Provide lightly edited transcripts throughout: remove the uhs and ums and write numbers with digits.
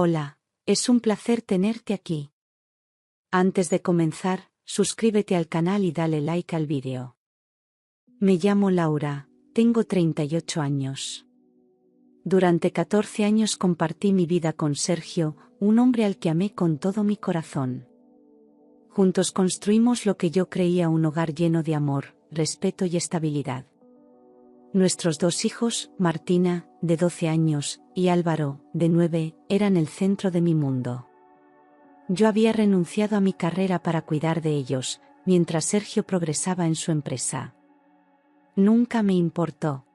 Hola, es un placer tenerte aquí. Antes de comenzar, suscríbete al canal y dale like al vídeo. Me llamo Laura, tengo 38 años. Durante 14 años compartí mi vida con Sergio, un hombre al que amé con todo mi corazón. Juntos construimos lo que yo creía un hogar lleno de amor, respeto y estabilidad. Nuestros dos hijos, Martina, de 12 años, y Álvaro, de 9, eran el centro de mi mundo. Yo había renunciado a mi carrera para cuidar de ellos, mientras Sergio progresaba en su empresa. Nunca me importó.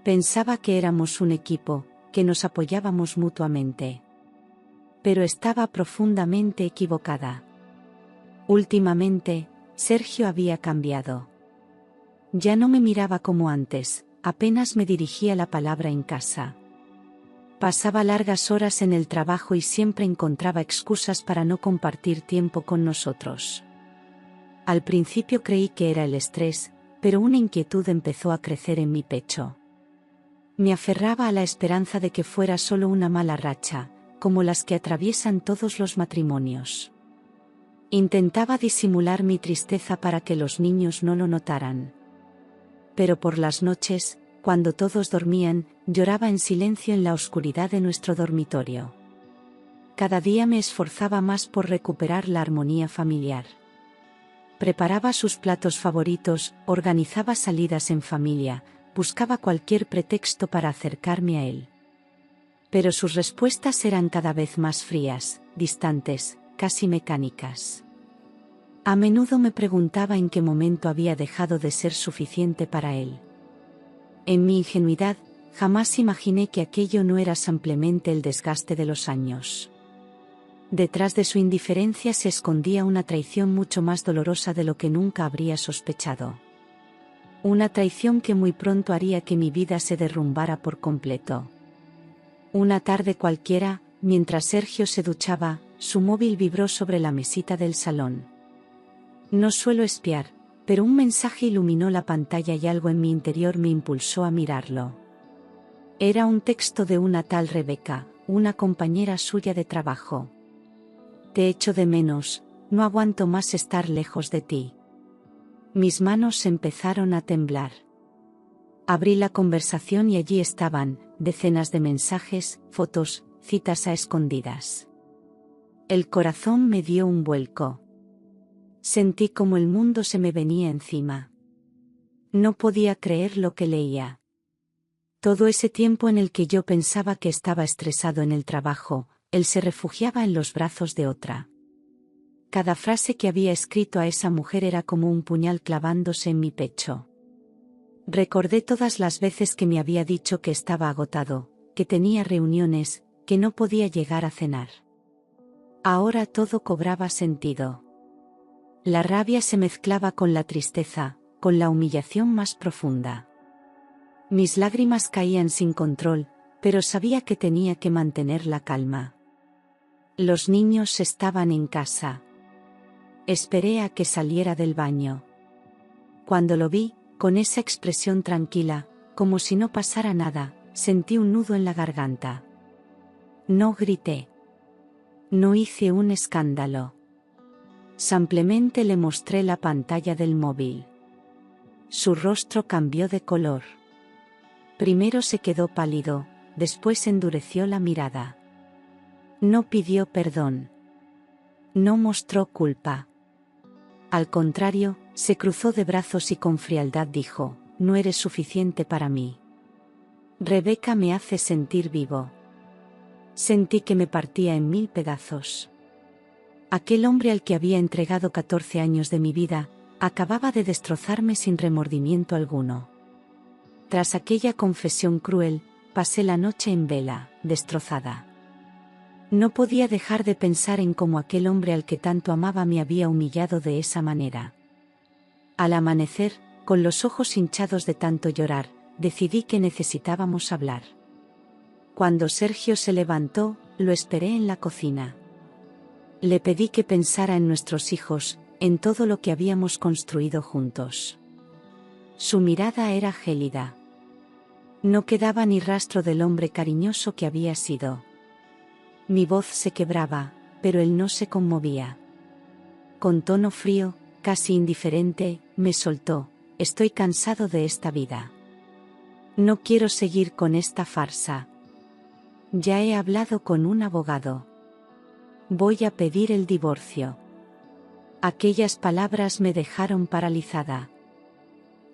Pensaba que éramos un equipo, que nos apoyábamos mutuamente. Pero estaba profundamente equivocada. Últimamente, Sergio había cambiado. Ya no me miraba como antes, apenas me dirigía la palabra en casa. Pasaba largas horas en el trabajo y siempre encontraba excusas para no compartir tiempo con nosotros. Al principio creí que era el estrés, pero una inquietud empezó a crecer en mi pecho. Me aferraba a la esperanza de que fuera solo una mala racha, como las que atraviesan todos los matrimonios. Intentaba disimular mi tristeza para que los niños no lo notaran. Pero por las noches, cuando todos dormían, lloraba en silencio en la oscuridad de nuestro dormitorio. Cada día me esforzaba más por recuperar la armonía familiar. Preparaba sus platos favoritos, organizaba salidas en familia, buscaba cualquier pretexto para acercarme a él. Pero sus respuestas eran cada vez más frías, distantes, casi mecánicas. A menudo me preguntaba en qué momento había dejado de ser suficiente para él. En mi ingenuidad, jamás imaginé que aquello no era simplemente el desgaste de los años. Detrás de su indiferencia se escondía una traición mucho más dolorosa de lo que nunca habría sospechado. Una traición que muy pronto haría que mi vida se derrumbara por completo. Una tarde cualquiera, mientras Sergio se duchaba, su móvil vibró sobre la mesita del salón. No suelo espiar, pero un mensaje iluminó la pantalla y algo en mi interior me impulsó a mirarlo. Era un texto de una tal Rebeca, una compañera suya de trabajo. Te echo de menos, no aguanto más estar lejos de ti. Mis manos empezaron a temblar. Abrí la conversación y allí estaban, decenas de mensajes, fotos, citas a escondidas. El corazón me dio un vuelco. Sentí como el mundo se me venía encima. No podía creer lo que leía. Todo ese tiempo en el que yo pensaba que estaba estresado en el trabajo, él se refugiaba en los brazos de otra. Cada frase que había escrito a esa mujer era como un puñal clavándose en mi pecho. Recordé todas las veces que me había dicho que estaba agotado, que tenía reuniones, que no podía llegar a cenar. Ahora todo cobraba sentido. La rabia se mezclaba con la tristeza, con la humillación más profunda. Mis lágrimas caían sin control, pero sabía que tenía que mantener la calma. Los niños estaban en casa. Esperé a que saliera del baño. Cuando lo vi, con esa expresión tranquila, como si no pasara nada, sentí un nudo en la garganta. No grité. No hice un escándalo. Simplemente le mostré la pantalla del móvil. Su rostro cambió de color. Primero se quedó pálido, después endureció la mirada. No pidió perdón. No mostró culpa. Al contrario, se cruzó de brazos y con frialdad dijo, no eres suficiente para mí. Rebeca me hace sentir vivo. Sentí que me partía en 1000 pedazos. Aquel hombre al que había entregado 14 años de mi vida, acababa de destrozarme sin remordimiento alguno. Tras aquella confesión cruel, pasé la noche en vela, destrozada. No podía dejar de pensar en cómo aquel hombre al que tanto amaba me había humillado de esa manera. Al amanecer, con los ojos hinchados de tanto llorar, decidí que necesitábamos hablar. Cuando Sergio se levantó, lo esperé en la cocina. Le pedí que pensara en nuestros hijos, en todo lo que habíamos construido juntos. Su mirada era gélida. No quedaba ni rastro del hombre cariñoso que había sido. Mi voz se quebraba, pero él no se conmovía. Con tono frío, casi indiferente, me soltó: estoy cansado de esta vida. No quiero seguir con esta farsa. Ya he hablado con un abogado. Voy a pedir el divorcio. Aquellas palabras me dejaron paralizada.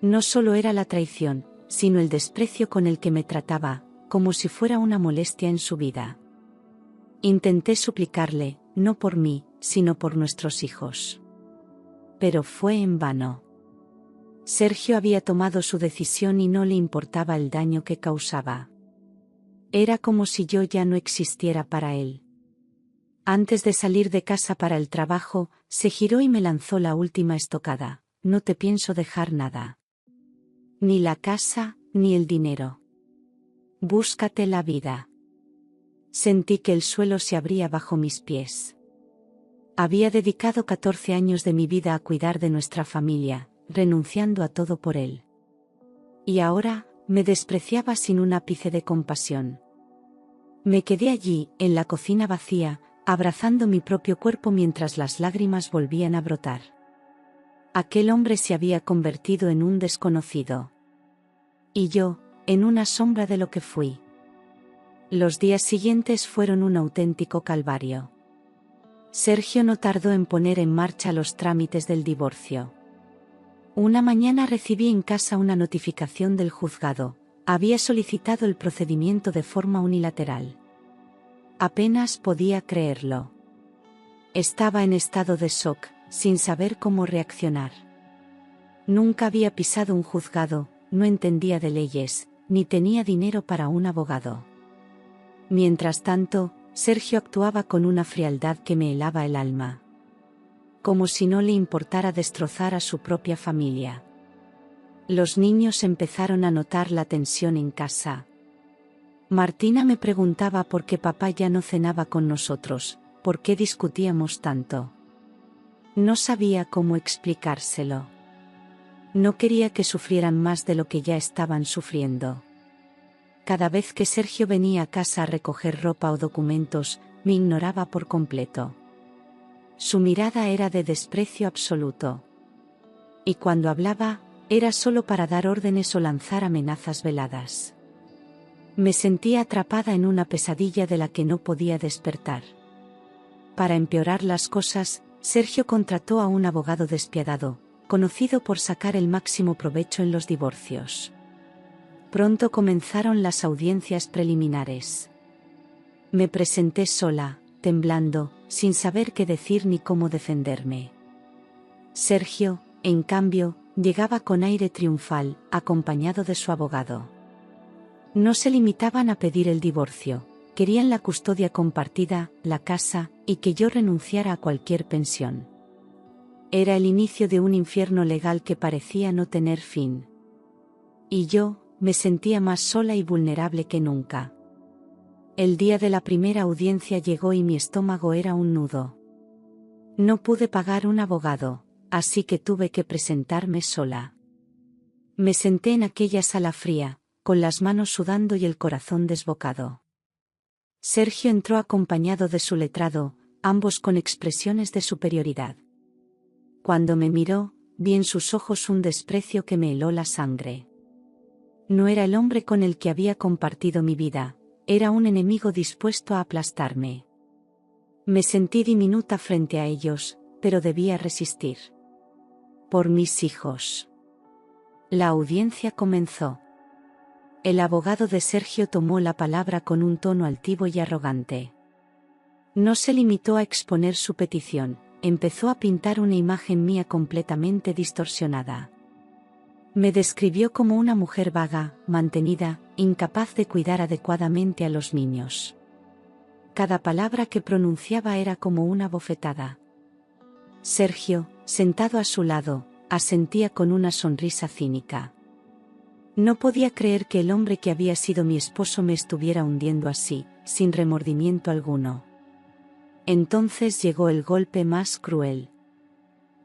No solo era la traición, sino el desprecio con el que me trataba, como si fuera una molestia en su vida. Intenté suplicarle, no por mí, sino por nuestros hijos. Pero fue en vano. Sergio había tomado su decisión y no le importaba el daño que causaba. Era como si yo ya no existiera para él. Antes de salir de casa para el trabajo, se giró y me lanzó la última estocada: no te pienso dejar nada. Ni la casa, ni el dinero. Búscate la vida. Sentí que el suelo se abría bajo mis pies. Había dedicado 14 años de mi vida a cuidar de nuestra familia, renunciando a todo por él. Y ahora, me despreciaba sin un ápice de compasión. Me quedé allí, en la cocina vacía, abrazando mi propio cuerpo mientras las lágrimas volvían a brotar. Aquel hombre se había convertido en un desconocido. Y yo, en una sombra de lo que fui. Los días siguientes fueron un auténtico calvario. Sergio no tardó en poner en marcha los trámites del divorcio. Una mañana recibí en casa una notificación del juzgado: había solicitado el procedimiento de forma unilateral. Apenas podía creerlo. Estaba en estado de shock, sin saber cómo reaccionar. Nunca había pisado un juzgado, no entendía de leyes, ni tenía dinero para un abogado. Mientras tanto, Sergio actuaba con una frialdad que me helaba el alma. Como si no le importara destrozar a su propia familia. Los niños empezaron a notar la tensión en casa. Martina me preguntaba por qué papá ya no cenaba con nosotros, por qué discutíamos tanto. No sabía cómo explicárselo. No quería que sufrieran más de lo que ya estaban sufriendo. Cada vez que Sergio venía a casa a recoger ropa o documentos, me ignoraba por completo. Su mirada era de desprecio absoluto. Y cuando hablaba, era solo para dar órdenes o lanzar amenazas veladas. Me sentía atrapada en una pesadilla de la que no podía despertar. Para empeorar las cosas, Sergio contrató a un abogado despiadado, conocido por sacar el máximo provecho en los divorcios. Pronto comenzaron las audiencias preliminares. Me presenté sola, temblando, sin saber qué decir ni cómo defenderme. Sergio, en cambio, llegaba con aire triunfal, acompañado de su abogado. No se limitaban a pedir el divorcio, querían la custodia compartida, la casa, y que yo renunciara a cualquier pensión. Era el inicio de un infierno legal que parecía no tener fin. Y yo, me sentía más sola y vulnerable que nunca. El día de la primera audiencia llegó y mi estómago era un nudo. No pude pagar un abogado, así que tuve que presentarme sola. Me senté en aquella sala fría, con las manos sudando y el corazón desbocado. Sergio entró acompañado de su letrado, ambos con expresiones de superioridad. Cuando me miró, vi en sus ojos un desprecio que me heló la sangre. No era el hombre con el que había compartido mi vida, era un enemigo dispuesto a aplastarme. Me sentí diminuta frente a ellos, pero debía resistir. Por mis hijos. La audiencia comenzó. El abogado de Sergio tomó la palabra con un tono altivo y arrogante. No se limitó a exponer su petición, empezó a pintar una imagen mía completamente distorsionada. Me describió como una mujer vaga, mantenida, incapaz de cuidar adecuadamente a los niños. Cada palabra que pronunciaba era como una bofetada. Sergio, sentado a su lado, asentía con una sonrisa cínica. No podía creer que el hombre que había sido mi esposo me estuviera hundiendo así, sin remordimiento alguno. Entonces llegó el golpe más cruel.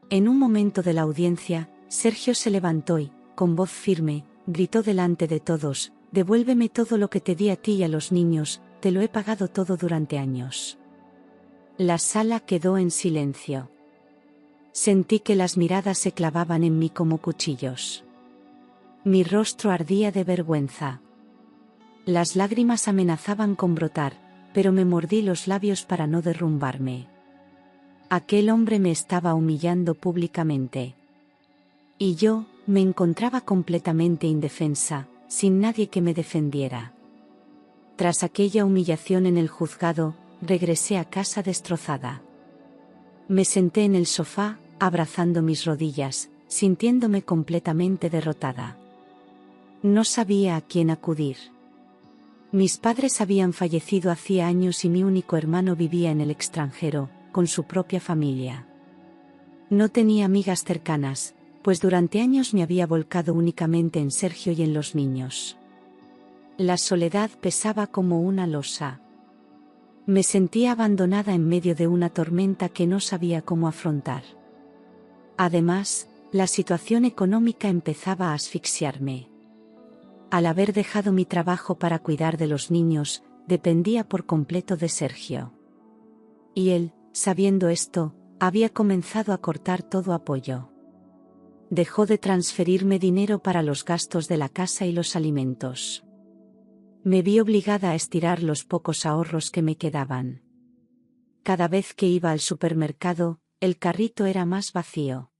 En un momento de la audiencia, Sergio se levantó y, con voz firme, gritó delante de todos: «Devuélveme todo lo que te di a ti y a los niños, te lo he pagado todo durante años. La sala quedó en silencio. Sentí que las miradas se clavaban en mí como cuchillos. Mi rostro ardía de vergüenza. Las lágrimas amenazaban con brotar, pero me mordí los labios para no derrumbarme. Aquel hombre me estaba humillando públicamente. Y yo, me encontraba completamente indefensa, sin nadie que me defendiera. Tras aquella humillación en el juzgado, regresé a casa destrozada. Me senté en el sofá, abrazando mis rodillas, sintiéndome completamente derrotada. No sabía a quién acudir. Mis padres habían fallecido hacía años y mi único hermano vivía en el extranjero, con su propia familia. No tenía amigas cercanas, pues durante años me había volcado únicamente en Sergio y en los niños. La soledad pesaba como una losa. Me sentía abandonada en medio de una tormenta que no sabía cómo afrontar. Además, la situación económica empezaba a asfixiarme. Al haber dejado mi trabajo para cuidar de los niños, dependía por completo de Sergio. Y él, sabiendo esto, había comenzado a cortar todo apoyo. Dejó de transferirme dinero para los gastos de la casa y los alimentos. Me vi obligada a estirar los pocos ahorros que me quedaban. Cada vez que iba al supermercado, el carrito era más vacío.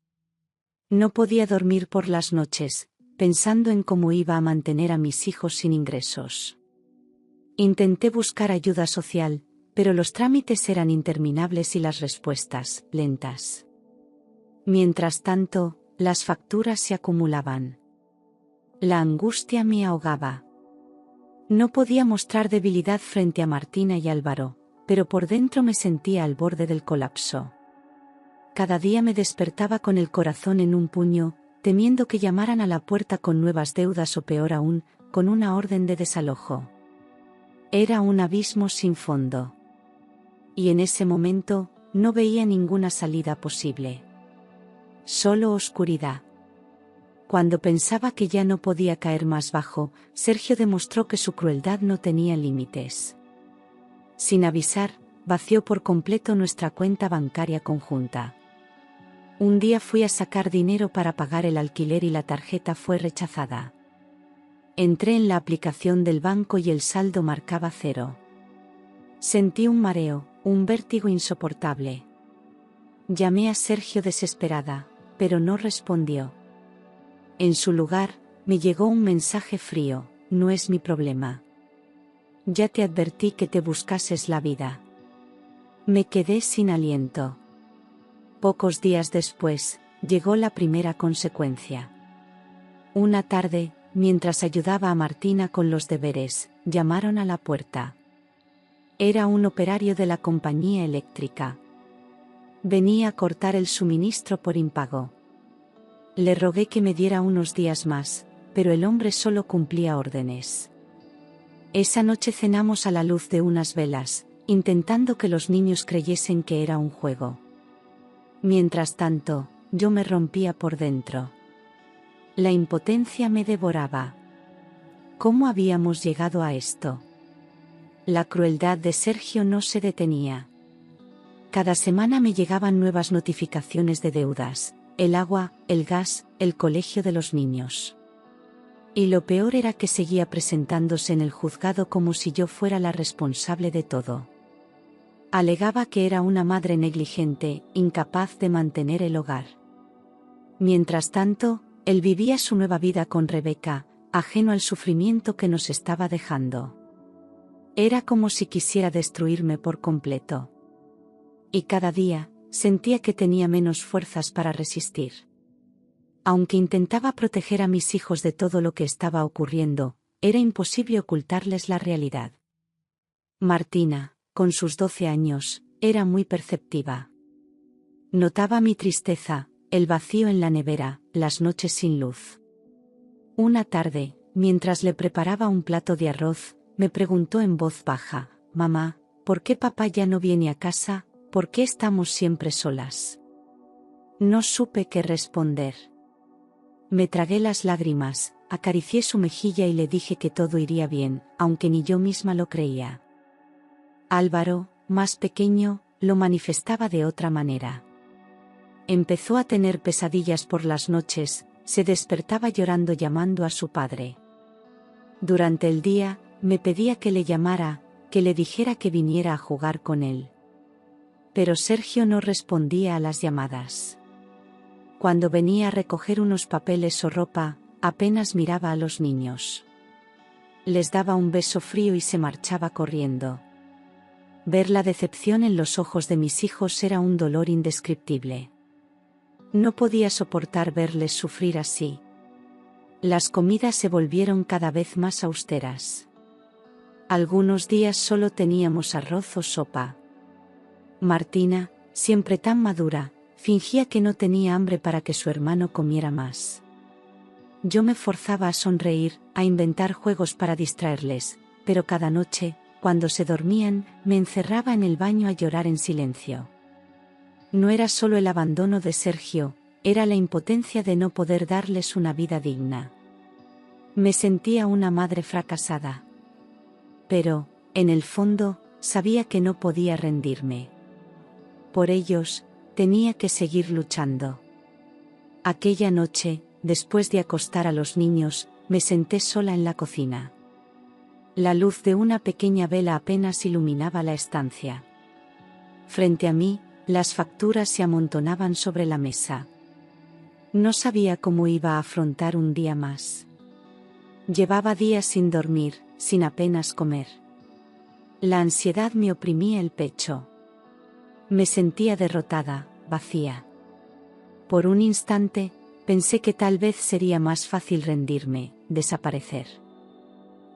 No podía dormir por las noches, pensando en cómo iba a mantener a mis hijos sin ingresos. Intenté buscar ayuda social, pero los trámites eran interminables y las respuestas, lentas. Mientras tanto, las facturas se acumulaban. La angustia me ahogaba. No podía mostrar debilidad frente a Martina y Álvaro, pero por dentro me sentía al borde del colapso. Cada día me despertaba con el corazón en un puño, temiendo que llamaran a la puerta con nuevas deudas o peor aún, con una orden de desalojo. Era un abismo sin fondo. Y en ese momento, no veía ninguna salida posible. Solo oscuridad. Cuando pensaba que ya no podía caer más bajo, Sergio demostró que su crueldad no tenía límites. Sin avisar, vació por completo nuestra cuenta bancaria conjunta. Un día fui a sacar dinero para pagar el alquiler y la tarjeta fue rechazada. Entré en la aplicación del banco y el saldo marcaba 0. Sentí un mareo, un vértigo insoportable. Llamé a Sergio desesperada, pero no respondió. En su lugar, me llegó un mensaje frío: no es mi problema. Ya te advertí que te buscases la vida. Me quedé sin aliento. Pocos días después, llegó la primera consecuencia. Una tarde, mientras ayudaba a Martina con los deberes, llamaron a la puerta. Era un operario de la compañía eléctrica. Venía a cortar el suministro por impago. Le rogué que me diera unos días más, pero el hombre solo cumplía órdenes. Esa noche cenamos a la luz de unas velas, intentando que los niños creyesen que era un juego. Mientras tanto, yo me rompía por dentro. La impotencia me devoraba. ¿Cómo habíamos llegado a esto? La crueldad de Sergio no se detenía. Cada semana me llegaban nuevas notificaciones de deudas: el agua, el gas, el colegio de los niños. Y lo peor era que seguía presentándose en el juzgado como si yo fuera la responsable de todo. Alegaba que era una madre negligente, incapaz de mantener el hogar. Mientras tanto, él vivía su nueva vida con Rebeca, ajeno al sufrimiento que nos estaba dejando. Era como si quisiera destruirme por completo. Y cada día, sentía que tenía menos fuerzas para resistir. Aunque intentaba proteger a mis hijos de todo lo que estaba ocurriendo, era imposible ocultarles la realidad. Martina, con sus 12 años, era muy perceptiva. Notaba mi tristeza, el vacío en la nevera, las noches sin luz. Una tarde, mientras le preparaba un plato de arroz, me preguntó en voz baja: «Mamá, ¿por qué papá ya no viene a casa? ¿Por qué estamos siempre solas?». No supe qué responder. Me tragué las lágrimas, acaricié su mejilla y le dije que todo iría bien, aunque ni yo misma lo creía. Álvaro, más pequeño, lo manifestaba de otra manera. Empezó a tener pesadillas por las noches, se despertaba llorando llamando a su padre. Durante el día, me pedía que le llamara, que le dijera que viniera a jugar con él. Pero Sergio no respondía a las llamadas. Cuando venía a recoger unos papeles o ropa, apenas miraba a los niños. Les daba un beso frío y se marchaba corriendo. Ver la decepción en los ojos de mis hijos era un dolor indescriptible. No podía soportar verles sufrir así. Las comidas se volvieron cada vez más austeras. Algunos días solo teníamos arroz o sopa. Martina, siempre tan madura, fingía que no tenía hambre para que su hermano comiera más. Yo me forzaba a sonreír, a inventar juegos para distraerles, pero cada noche, cuando se dormían, me encerraba en el baño a llorar en silencio. No era solo el abandono de Sergio, era la impotencia de no poder darles una vida digna. Me sentía una madre fracasada. Pero, en el fondo, sabía que no podía rendirme. Por ellos, tenía que seguir luchando. Aquella noche, después de acostar a los niños, me senté sola en la cocina. La luz de una pequeña vela apenas iluminaba la estancia. Frente a mí, las facturas se amontonaban sobre la mesa. No sabía cómo iba a afrontar un día más. Llevaba días sin dormir, sin apenas comer. La ansiedad me oprimía el pecho. Me sentía derrotada, vacía. Por un instante, pensé que tal vez sería más fácil rendirme, desaparecer.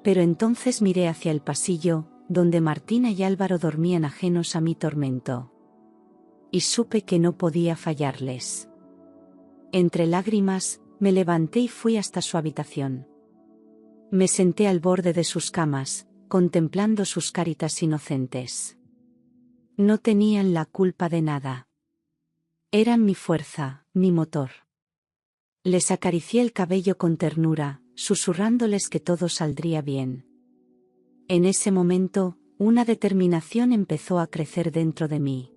Pero entonces miré hacia el pasillo, donde Martina y Álvaro dormían ajenos a mi tormento. Y supe que no podía fallarles. Entre lágrimas, me levanté y fui hasta su habitación. Me senté al borde de sus camas, contemplando sus caritas inocentes. No tenían la culpa de nada. Eran mi fuerza, mi motor. Les acaricié el cabello con ternura, susurrándoles que todo saldría bien. En ese momento, una determinación empezó a crecer dentro de mí.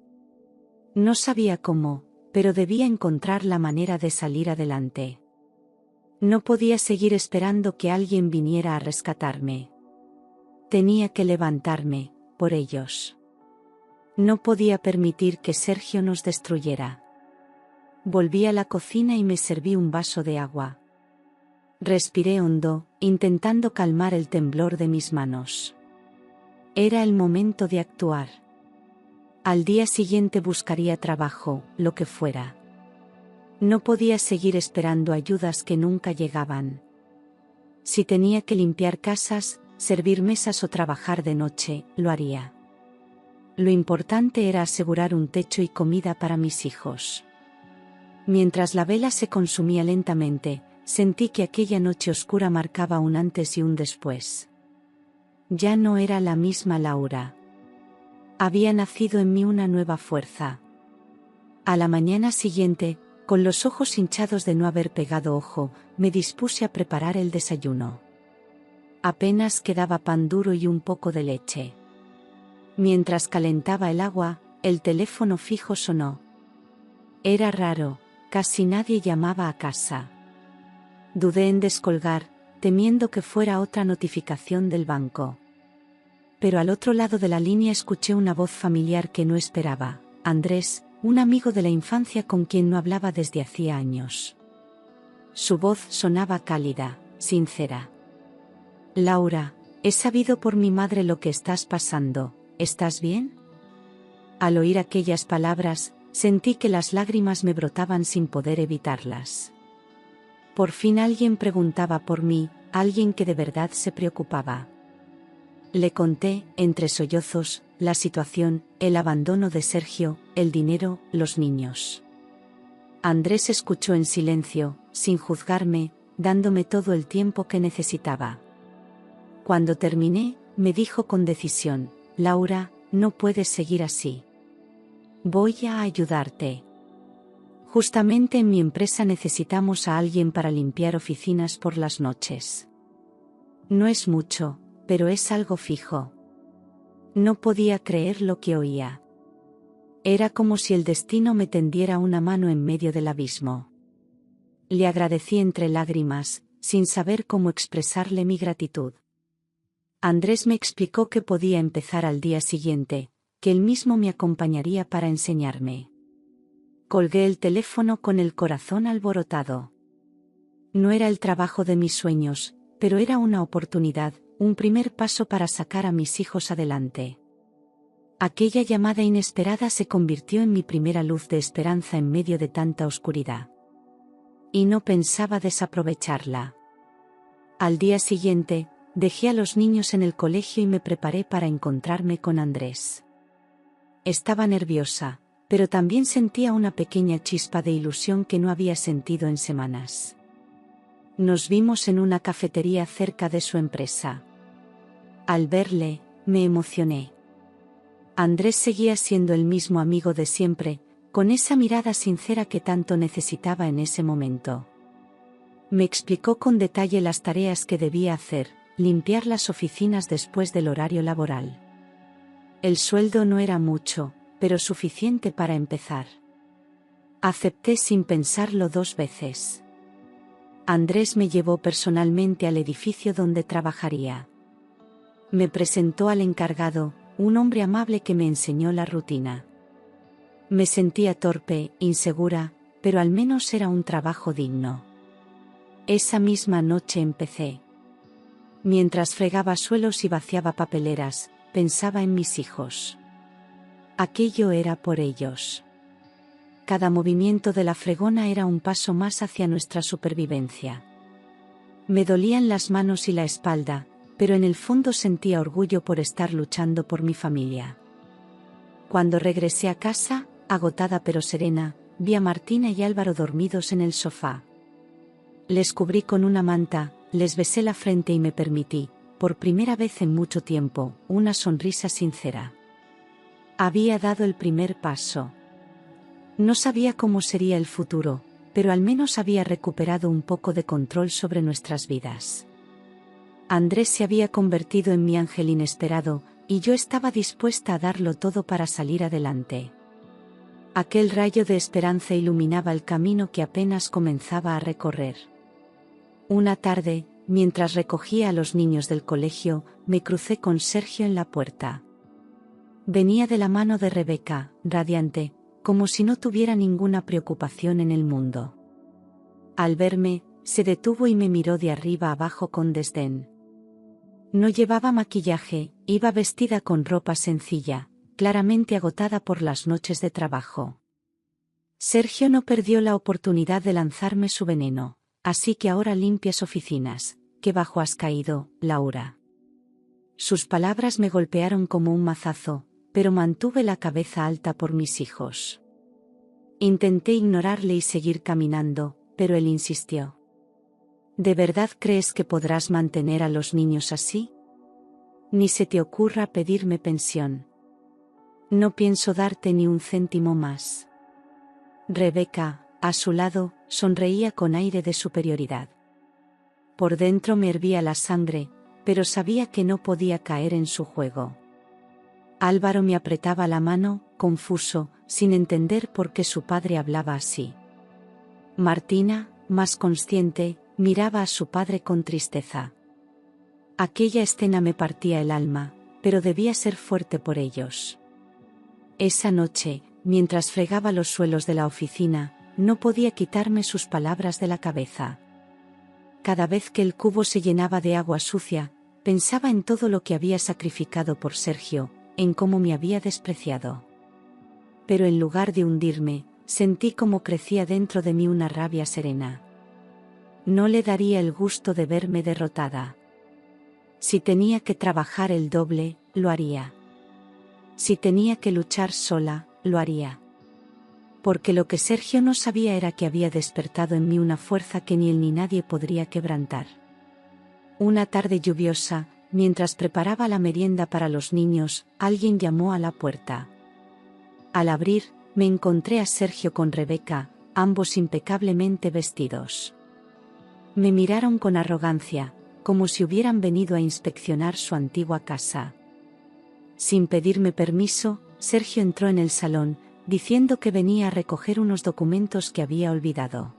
No sabía cómo, pero debía encontrar la manera de salir adelante. No podía seguir esperando que alguien viniera a rescatarme. Tenía que levantarme, por ellos. No podía permitir que Sergio nos destruyera. Volví a la cocina y me serví un vaso de agua. Respiré hondo, intentando calmar el temblor de mis manos. Era el momento de actuar. Al día siguiente buscaría trabajo, lo que fuera. No podía seguir esperando ayudas que nunca llegaban. Si tenía que limpiar casas, servir mesas o trabajar de noche, lo haría. Lo importante era asegurar un techo y comida para mis hijos. Mientras la vela se consumía lentamente, sentí que aquella noche oscura marcaba un antes y un después. Ya no era la misma Laura. Había nacido en mí una nueva fuerza. A la mañana siguiente, con los ojos hinchados de no haber pegado ojo, me dispuse a preparar el desayuno. Apenas quedaba pan duro y un poco de leche. Mientras calentaba el agua, el teléfono fijo sonó. Era raro, casi nadie llamaba a casa. Dudé en descolgar, temiendo que fuera otra notificación del banco. Pero al otro lado de la línea escuché una voz familiar que no esperaba: Andrés, un amigo de la infancia con quien no hablaba desde hacía años. Su voz sonaba cálida, sincera. Laura, he sabido por mi madre lo que estás pasando, ¿estás bien? Al oír aquellas palabras, sentí que las lágrimas me brotaban sin poder evitarlas. Por fin alguien preguntaba por mí, alguien que de verdad se preocupaba. Le conté, entre sollozos, la situación, el abandono de Sergio, el dinero, los niños. Andrés escuchó en silencio, sin juzgarme, dándome todo el tiempo que necesitaba. Cuando terminé, me dijo con decisión: Laura, no puedes seguir así. Voy a ayudarte. Justamente en mi empresa necesitamos a alguien para limpiar oficinas por las noches. No es mucho, pero es algo fijo. No podía creer lo que oía. Era como si el destino me tendiera una mano en medio del abismo. Le agradecí entre lágrimas, sin saber cómo expresarle mi gratitud. Andrés me explicó que podía empezar al día siguiente, que él mismo me acompañaría para enseñarme. Colgué el teléfono con el corazón alborotado. No era el trabajo de mis sueños, pero era una oportunidad, un primer paso para sacar a mis hijos adelante. Aquella llamada inesperada se convirtió en mi primera luz de esperanza en medio de tanta oscuridad. Y no pensaba desaprovecharla. Al día siguiente, dejé a los niños en el colegio y me preparé para encontrarme con Andrés. Estaba nerviosa, pero también sentía una pequeña chispa de ilusión que no había sentido en semanas. Nos vimos en una cafetería cerca de su empresa. Al verle, me emocioné. Andrés seguía siendo el mismo amigo de siempre, con esa mirada sincera que tanto necesitaba en ese momento. Me explicó con detalle las tareas que debía hacer, limpiar las oficinas después del horario laboral. El sueldo no era mucho, pero suficiente para empezar. Acepté sin pensarlo 2 veces. Andrés me llevó personalmente al edificio donde trabajaría. Me presentó al encargado, un hombre amable que me enseñó la rutina. Me sentía torpe, insegura, pero al menos era un trabajo digno. Esa misma noche empecé. Mientras fregaba suelos y vaciaba papeleras, pensaba en mis hijos. Aquello era por ellos. Cada movimiento de la fregona era un paso más hacia nuestra supervivencia. Me dolían las manos y la espalda, pero en el fondo sentía orgullo por estar luchando por mi familia. Cuando regresé a casa, agotada pero serena, vi a Martina y Álvaro dormidos en el sofá. Les cubrí con una manta, les besé la frente y me permití, por primera vez en mucho tiempo, una sonrisa sincera. Había dado el primer paso. No sabía cómo sería el futuro, pero al menos había recuperado un poco de control sobre nuestras vidas. Andrés se había convertido en mi ángel inesperado, y yo estaba dispuesta a darlo todo para salir adelante. Aquel rayo de esperanza iluminaba el camino que apenas comenzaba a recorrer. Una tarde, mientras recogía a los niños del colegio, me crucé con Sergio en la puerta. Venía de la mano de Rebeca, radiante, como si no tuviera ninguna preocupación en el mundo. Al verme, se detuvo y me miró de arriba abajo con desdén. No llevaba maquillaje, iba vestida con ropa sencilla, claramente agotada por las noches de trabajo. Sergio no perdió la oportunidad de lanzarme su veneno, así que ahora limpias oficinas, qué bajo has caído, Laura. Sus palabras me golpearon como un mazazo, pero mantuve la cabeza alta por mis hijos. Intenté ignorarle y seguir caminando, pero él insistió. ¿De verdad crees que podrás mantener a los niños así? Ni se te ocurra pedirme pensión. No pienso darte ni un céntimo más. Rebeca, a su lado, sonreía con aire de superioridad. Por dentro me hervía la sangre, pero sabía que no podía caer en su juego. Álvaro me apretaba la mano, confuso, sin entender por qué su padre hablaba así. Martina, más consciente, miraba a su padre con tristeza. Aquella escena me partía el alma, pero debía ser fuerte por ellos. Esa noche, mientras fregaba los suelos de la oficina, no podía quitarme sus palabras de la cabeza. Cada vez que el cubo se llenaba de agua sucia, pensaba en todo lo que había sacrificado por Sergio, en cómo me había despreciado. Pero en lugar de hundirme, sentí cómo crecía dentro de mí una rabia serena. No le daría el gusto de verme derrotada. Si tenía que trabajar el doble, lo haría. Si tenía que luchar sola, lo haría. Porque lo que Sergio no sabía era que había despertado en mí una fuerza que ni él ni nadie podría quebrantar. Una tarde lluviosa, mientras preparaba la merienda para los niños, alguien llamó a la puerta. Al abrir, me encontré a Sergio con Rebeca, ambos impecablemente vestidos. Me miraron con arrogancia, como si hubieran venido a inspeccionar su antigua casa. Sin pedirme permiso, Sergio entró en el salón, diciendo que venía a recoger unos documentos que había olvidado.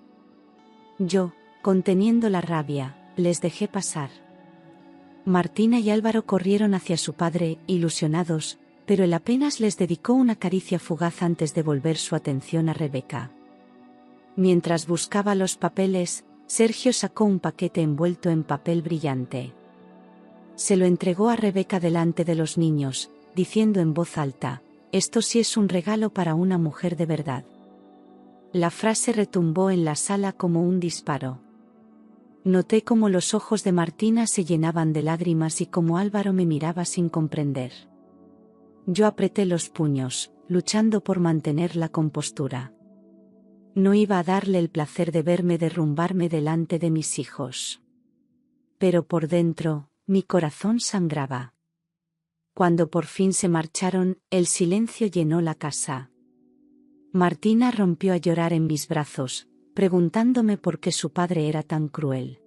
Yo, conteniendo la rabia, les dejé pasar. Martina y Álvaro corrieron hacia su padre, ilusionados, pero él apenas les dedicó una caricia fugaz antes de volver su atención a Rebeca. Mientras buscaba los papeles, Sergio sacó un paquete envuelto en papel brillante. Se lo entregó a Rebeca delante de los niños, diciendo en voz alta: «Esto sí es un regalo para una mujer de verdad». La frase retumbó en la sala como un disparo. Noté cómo los ojos de Martina se llenaban de lágrimas y cómo Álvaro me miraba sin comprender. Yo apreté los puños, luchando por mantener la compostura. No iba a darle el placer de verme derrumbarme delante de mis hijos. Pero por dentro, mi corazón sangraba. Cuando por fin se marcharon, el silencio llenó la casa. Martina rompió a llorar en mis brazos, preguntándome por qué su padre era tan cruel.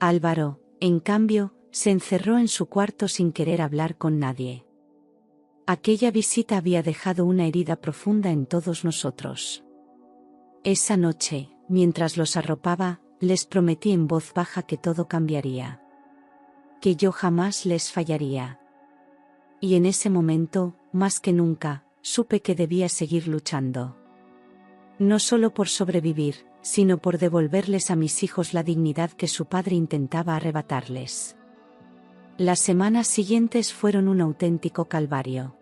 Álvaro, en cambio, se encerró en su cuarto sin querer hablar con nadie. Aquella visita había dejado una herida profunda en todos nosotros. Esa noche, mientras los arropaba, les prometí en voz baja que todo cambiaría. Que yo jamás les fallaría. Y en ese momento, más que nunca, supe que debía seguir luchando. No solo por sobrevivir, sino por devolverles a mis hijos la dignidad que su padre intentaba arrebatarles. Las semanas siguientes fueron un auténtico calvario.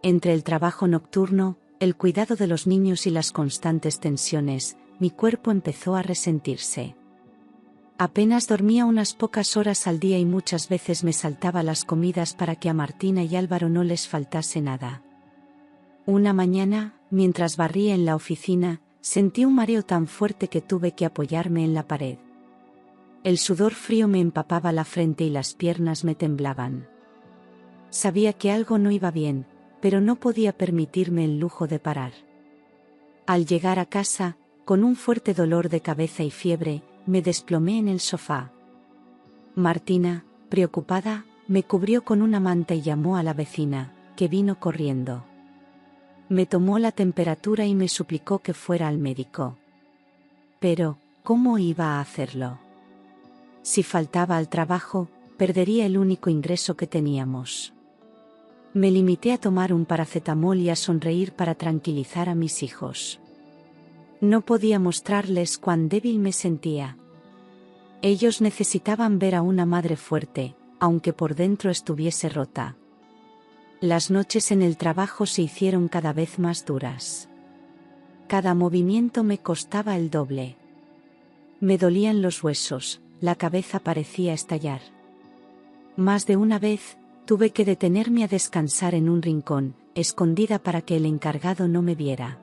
Entre el trabajo nocturno, el cuidado de los niños y las constantes tensiones, mi cuerpo empezó a resentirse. Apenas dormía unas pocas horas al día y muchas veces me saltaba las comidas para que a Martina y Álvaro no les faltase nada. Una mañana, mientras barría en la oficina, sentí un mareo tan fuerte que tuve que apoyarme en la pared. El sudor frío me empapaba la frente y las piernas me temblaban. Sabía que algo no iba bien, pero no podía permitirme el lujo de parar. Al llegar a casa, con un fuerte dolor de cabeza y fiebre, me desplomé en el sofá. Martina, preocupada, me cubrió con una manta y llamó a la vecina, que vino corriendo. Me tomó la temperatura y me suplicó que fuera al médico. Pero, ¿cómo iba a hacerlo? Si faltaba al trabajo, perdería el único ingreso que teníamos. Me limité a tomar un paracetamol y a sonreír para tranquilizar a mis hijos. No podía mostrarles cuán débil me sentía. Ellos necesitaban ver a una madre fuerte, aunque por dentro estuviese rota. Las noches en el trabajo se hicieron cada vez más duras. Cada movimiento me costaba el doble. Me dolían los huesos, la cabeza parecía estallar. Más de una vez, tuve que detenerme a descansar en un rincón, escondida para que el encargado no me viera.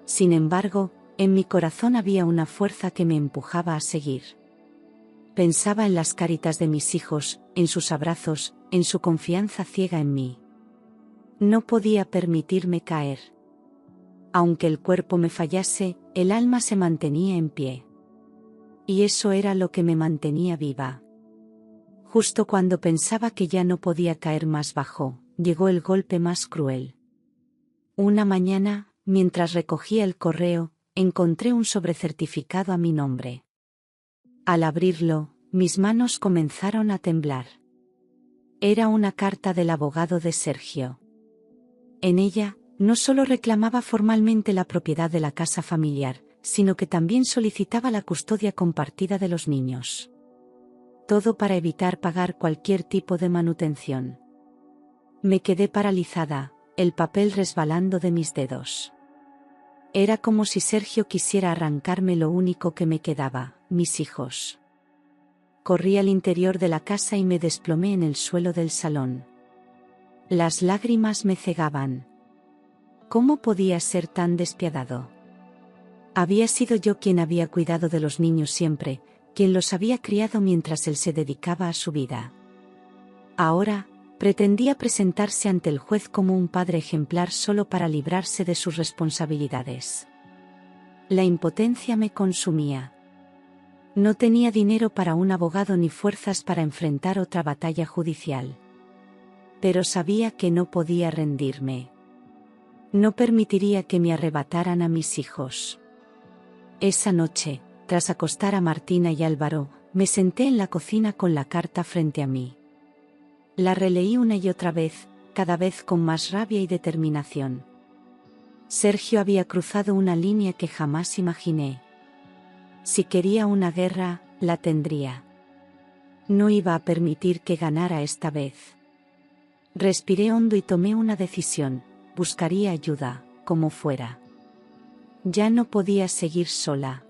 Sin embargo, en mi corazón había una fuerza que me empujaba a seguir. Pensaba en las caritas de mis hijos, en sus abrazos, en su confianza ciega en mí. No podía permitirme caer. Aunque el cuerpo me fallase, el alma se mantenía en pie. Y eso era lo que me mantenía viva. Justo cuando pensaba que ya no podía caer más bajo, llegó el golpe más cruel. Una mañana, mientras recogía el correo, encontré un sobrecertificado a mi nombre. Al abrirlo, mis manos comenzaron a temblar. Era una carta del abogado de Sergio. En ella, no solo reclamaba formalmente la propiedad de la casa familiar, sino que también solicitaba la custodia compartida de los niños. Todo para evitar pagar cualquier tipo de manutención. Me quedé paralizada, el papel resbalando de mis dedos. Era como si Sergio quisiera arrancarme lo único que me quedaba, mis hijos. Corrí al interior de la casa y me desplomé en el suelo del salón. Las lágrimas me cegaban. ¿Cómo podía ser tan despiadado? Había sido yo quien había cuidado de los niños siempre, quien los había criado mientras él se dedicaba a su vida. Ahora, pretendía presentarse ante el juez como un padre ejemplar solo para librarse de sus responsabilidades. La impotencia me consumía. No tenía dinero para un abogado ni fuerzas para enfrentar otra batalla judicial. Pero sabía que no podía rendirme. No permitiría que me arrebataran a mis hijos. Esa noche, tras acostar a Martina y Álvaro, me senté en la cocina con la carta frente a mí. La releí una y otra vez, cada vez con más rabia y determinación. Sergio había cruzado una línea que jamás imaginé. Si quería una guerra, la tendría. No iba a permitir que ganara esta vez. Respiré hondo y tomé una decisión: buscaría ayuda, como fuera. Ya no podía seguir sola.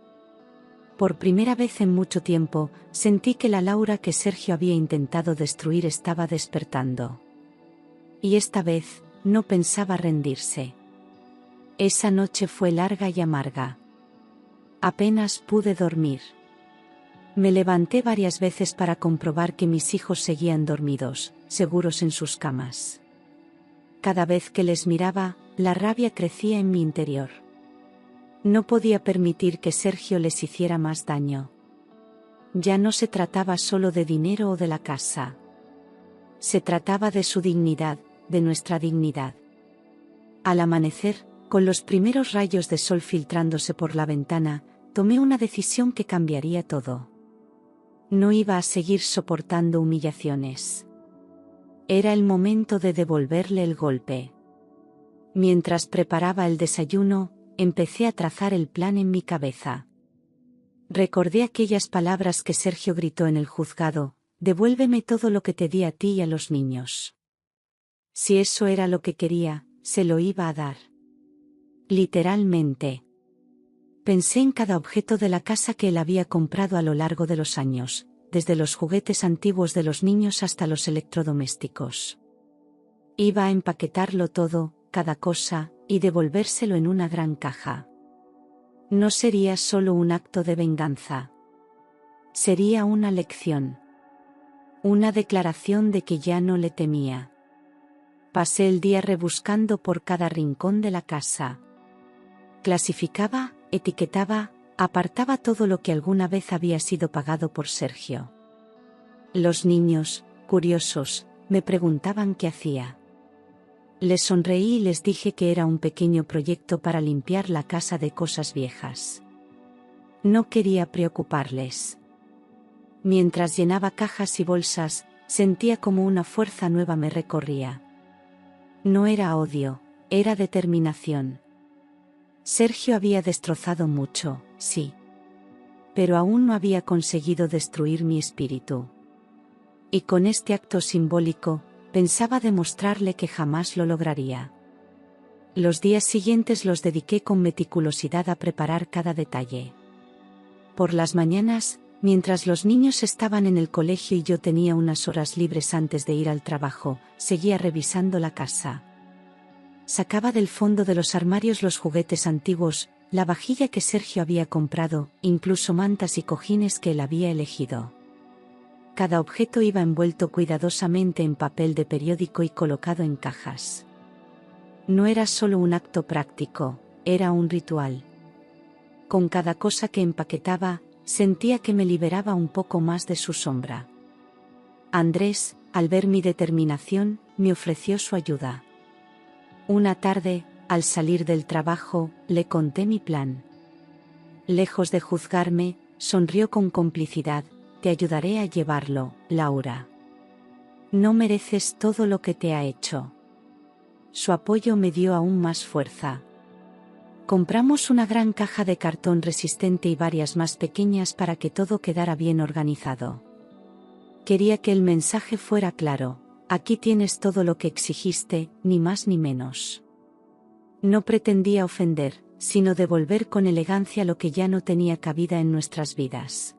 Por primera vez en mucho tiempo, sentí que la Laura que Sergio había intentado destruir estaba despertando. Y esta vez, no pensaba rendirse. Esa noche fue larga y amarga. Apenas pude dormir. Me levanté varias veces para comprobar que mis hijos seguían dormidos, seguros en sus camas. Cada vez que les miraba, la rabia crecía en mi interior. No podía permitir que Sergio les hiciera más daño. Ya no se trataba solo de dinero o de la casa. Se trataba de su dignidad, de nuestra dignidad. Al amanecer, con los primeros rayos de sol filtrándose por la ventana, tomé una decisión que cambiaría todo. No iba a seguir soportando humillaciones. Era el momento de devolverle el golpe. Mientras preparaba el desayuno, empecé a trazar el plan en mi cabeza. Recordé aquellas palabras que Sergio gritó en el juzgado: «Devuélveme todo lo que te di a ti y a los niños». Si eso era lo que quería, se lo iba a dar. Literalmente. Pensé en cada objeto de la casa que él había comprado a lo largo de los años, desde los juguetes antiguos de los niños hasta los electrodomésticos. Iba a empaquetarlo todo, cada cosa, y devolvérselo en una gran caja. No sería solo un acto de venganza. Sería una lección. Una declaración de que ya no le temía. Pasé el día rebuscando por cada rincón de la casa. Clasificaba, etiquetaba, apartaba todo lo que alguna vez había sido pagado por Sergio. Los niños, curiosos, me preguntaban qué hacía. Les sonreí y les dije que era un pequeño proyecto para limpiar la casa de cosas viejas. No quería preocuparles. Mientras llenaba cajas y bolsas, sentía como una fuerza nueva me recorría. No era odio, era determinación. Sergio había destrozado mucho, sí. Pero aún no había conseguido destruir mi espíritu. Y con este acto simbólico, pensaba demostrarle que jamás lo lograría. Los días siguientes los dediqué con meticulosidad a preparar cada detalle. Por las mañanas, mientras los niños estaban en el colegio y yo tenía unas horas libres antes de ir al trabajo, seguía revisando la casa. Sacaba del fondo de los armarios los juguetes antiguos, la vajilla que Sergio había comprado, incluso mantas y cojines que él había elegido. Cada objeto iba envuelto cuidadosamente en papel de periódico y colocado en cajas. No era solo un acto práctico, era un ritual. Con cada cosa que empaquetaba, sentía que me liberaba un poco más de su sombra. Andrés, al ver mi determinación, me ofreció su ayuda. Una tarde, al salir del trabajo, le conté mi plan. Lejos de juzgarme, sonrió con complicidad: «Te ayudaré a llevarlo, Laura. No mereces todo lo que te ha hecho». Su apoyo me dio aún más fuerza. Compramos una gran caja de cartón resistente y varias más pequeñas para que todo quedara bien organizado. Quería que el mensaje fuera claro: aquí tienes todo lo que exigiste, ni más ni menos. No pretendía ofender, sino devolver con elegancia lo que ya no tenía cabida en nuestras vidas.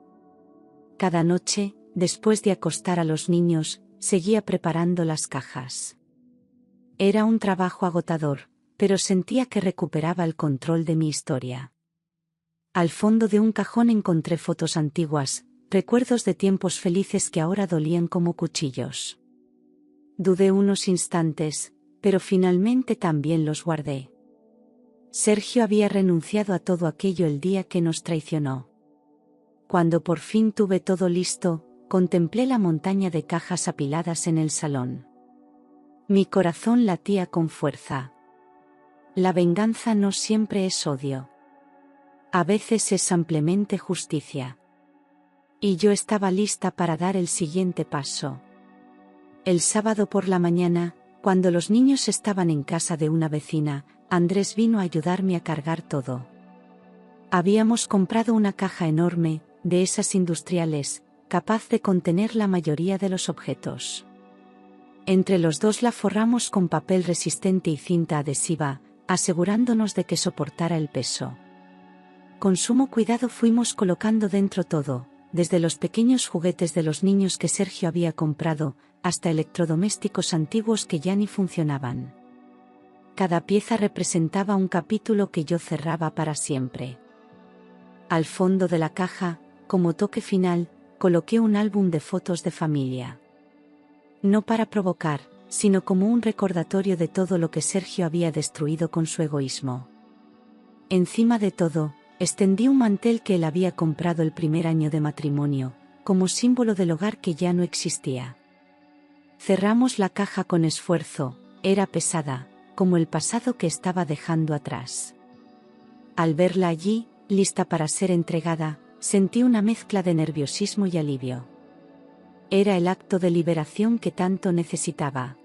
Cada noche, después de acostar a los niños, seguía preparando las cajas. Era un trabajo agotador, pero sentía que recuperaba el control de mi historia. Al fondo de un cajón encontré fotos antiguas, recuerdos de tiempos felices que ahora dolían como cuchillos. Dudé unos instantes, pero finalmente también los guardé. Sergio había renunciado a todo aquello el día que nos traicionó. Cuando por fin tuve todo listo, contemplé la montaña de cajas apiladas en el salón. Mi corazón latía con fuerza. La venganza no siempre es odio. A veces es ampliamente justicia. Y yo estaba lista para dar el siguiente paso. El sábado por la mañana, cuando los niños estaban en casa de una vecina, Andrés vino a ayudarme a cargar todo. Habíamos comprado una caja enorme, de esas industriales, capaz de contener la mayoría de los objetos. Entre los dos la forramos con papel resistente y cinta adhesiva, asegurándonos de que soportara el peso. Con sumo cuidado fuimos colocando dentro todo, desde los pequeños juguetes de los niños que Sergio había comprado, hasta electrodomésticos antiguos que ya ni funcionaban. Cada pieza representaba un capítulo que yo cerraba para siempre. Al fondo de la caja, como toque final, coloqué un álbum de fotos de familia. No para provocar, sino como un recordatorio de todo lo que Sergio había destruido con su egoísmo. Encima de todo, extendí un mantel que él había comprado el primer año de matrimonio, como símbolo del hogar que ya no existía. Cerramos la caja con esfuerzo, era pesada, como el pasado que estaba dejando atrás. Al verla allí, lista para ser entregada, sentí una mezcla de nerviosismo y alivio. Era el acto de liberación que tanto necesitaba.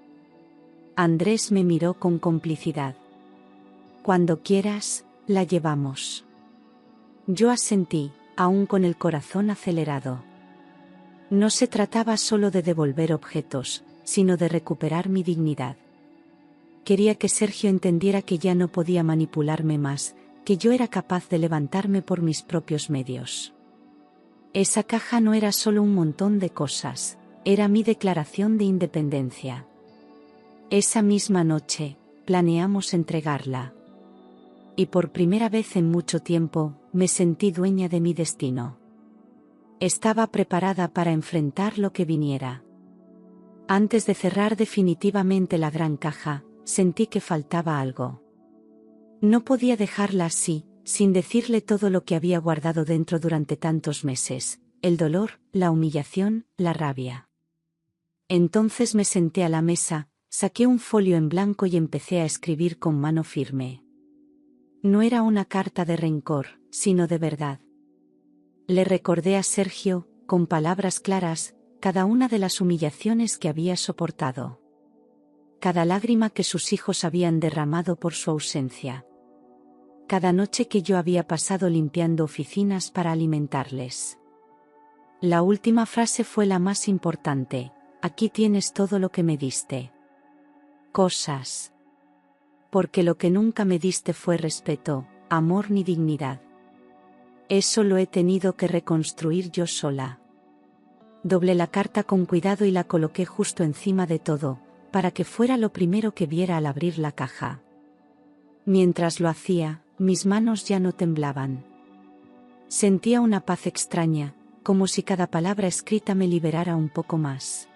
Andrés me miró con complicidad. Cuando quieras, la llevamos. Yo asentí, aún con el corazón acelerado. No se trataba solo de devolver objetos, sino de recuperar mi dignidad. Quería que Sergio entendiera que ya no podía manipularme más, que yo era capaz de levantarme por mis propios medios. Esa caja no era solo un montón de cosas, era mi declaración de independencia. Esa misma noche, planeamos entregarla. Y por primera vez en mucho tiempo, me sentí dueña de mi destino. Estaba preparada para enfrentar lo que viniera. Antes de cerrar definitivamente la gran caja, sentí que faltaba algo. No podía dejarla así, sin decirle todo lo que había guardado dentro durante tantos meses, el dolor, la humillación, la rabia. Entonces me senté a la mesa, saqué un folio en blanco y empecé a escribir con mano firme. No era una carta de rencor, sino de verdad. Le recordé a Sergio, con palabras claras, cada una de las humillaciones que había soportado. Cada lágrima que sus hijos habían derramado por su ausencia. Cada noche que yo había pasado limpiando oficinas para alimentarles. La última frase fue la más importante: aquí tienes todo lo que me diste. Cosas. Porque lo que nunca me diste fue respeto, amor ni dignidad. Eso lo he tenido que reconstruir yo sola. Doblé la carta con cuidado y la coloqué justo encima de todo, para que fuera lo primero que viera al abrir la caja. Mientras lo hacía, mis manos ya no temblaban. Sentía una paz extraña, como si cada palabra escrita me liberara un poco más.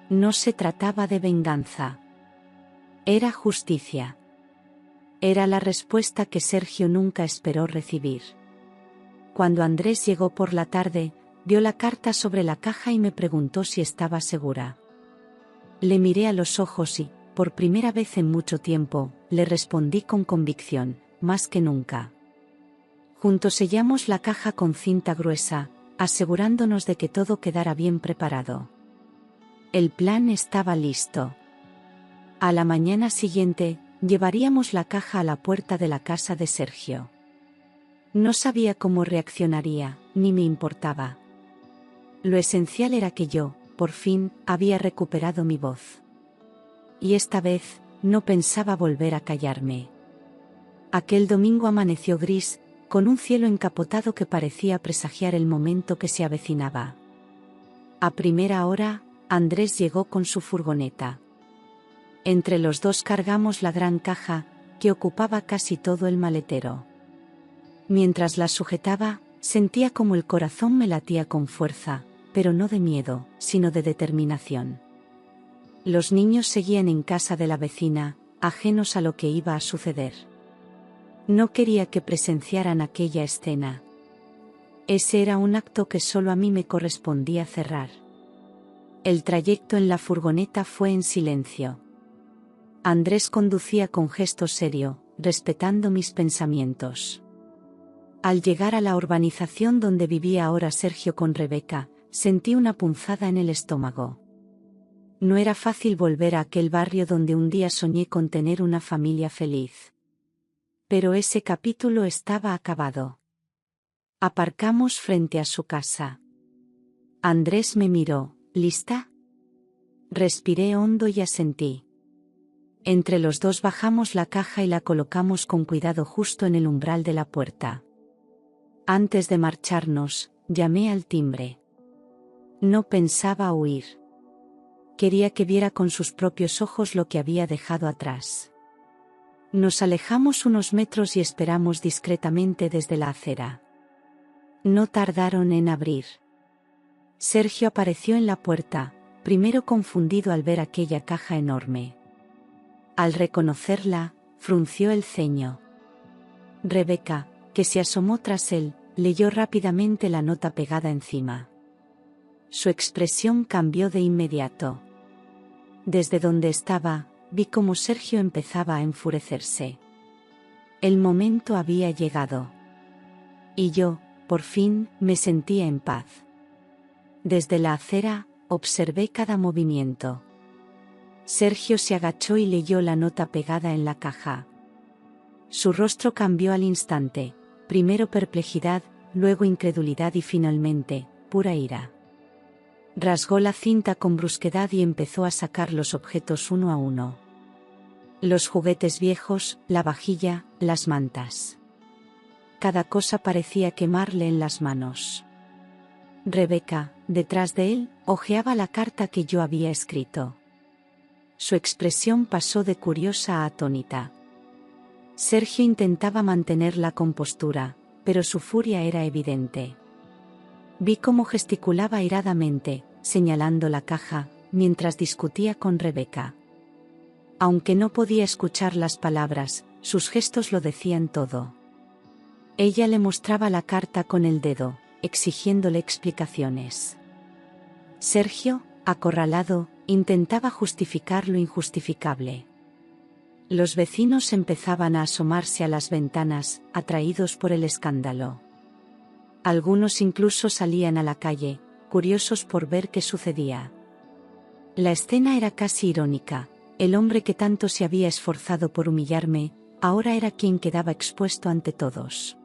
No se trataba de venganza. Era justicia. Era la respuesta que Sergio nunca esperó recibir. Cuando Andrés llegó por la tarde, vio la carta sobre la caja y me preguntó si estaba segura. Le miré a los ojos y, por primera vez en mucho tiempo, le respondí con convicción: más que nunca. Juntos sellamos la caja con cinta gruesa, asegurándonos de que todo quedara bien preparado. El plan estaba listo. A la mañana siguiente, llevaríamos la caja a la puerta de la casa de Sergio. No sabía cómo reaccionaría, ni me importaba. Lo esencial era que yo, por fin, había recuperado mi voz. Y esta vez, no pensaba volver a callarme. Aquel domingo amaneció gris, con un cielo encapotado que parecía presagiar el momento que se avecinaba. A primera hora, Andrés llegó con su furgoneta. Entre los dos cargamos la gran caja, que ocupaba casi todo el maletero. Mientras la sujetaba, sentía como el corazón me latía con fuerza, pero no de miedo, sino de determinación. Los niños seguían en casa de la vecina, ajenos a lo que iba a suceder. No quería que presenciaran aquella escena. Ese era un acto que solo a mí me correspondía cerrar. El trayecto en la furgoneta fue en silencio. Andrés conducía con gesto serio, respetando mis pensamientos. Al llegar a la urbanización donde vivía ahora Sergio con Rebeca, sentí una punzada en el estómago. No era fácil volver a aquel barrio donde un día soñé con tener una familia feliz. Pero ese capítulo estaba acabado. Aparcamos frente a su casa. Andrés me miró, ¿lista? Respiré hondo y asentí. Entre los dos bajamos la caja y la colocamos con cuidado justo en el umbral de la puerta. Antes de marcharnos, llamé al timbre. No pensaba huir. Quería que viera con sus propios ojos lo que había dejado atrás. Nos alejamos unos metros y esperamos discretamente desde la acera. No tardaron en abrir. Sergio apareció en la puerta, primero confundido al ver aquella caja enorme. Al reconocerla, frunció el ceño. Rebeca, que se asomó tras él, leyó rápidamente la nota pegada encima. Su expresión cambió de inmediato. Desde donde estaba, vi cómo Sergio empezaba a enfurecerse. El momento había llegado. Y yo, por fin, me sentía en paz. Desde la acera, observé cada movimiento. Sergio se agachó y leyó la nota pegada en la caja. Su rostro cambió al instante, primero perplejidad, luego incredulidad y finalmente, pura ira. Rasgó la cinta con brusquedad y empezó a sacar los objetos uno a uno. Los juguetes viejos, la vajilla, las mantas. Cada cosa parecía quemarle en las manos. Rebeca, detrás de él, hojeaba la carta que yo había escrito. Su expresión pasó de curiosa a atónita. Sergio intentaba mantener la compostura, pero su furia era evidente. Vi cómo gesticulaba airadamente, señalando la caja, mientras discutía con Rebeca. Aunque no podía escuchar las palabras, sus gestos lo decían todo. Ella le mostraba la carta con el dedo, exigiéndole explicaciones. Sergio, acorralado, intentaba justificar lo injustificable. Los vecinos empezaban a asomarse a las ventanas, atraídos por el escándalo. Algunos incluso salían a la calle, curiosos por ver qué sucedía. La escena era casi irónica. El hombre que tanto se había esforzado por humillarme, ahora era quien quedaba expuesto ante todos.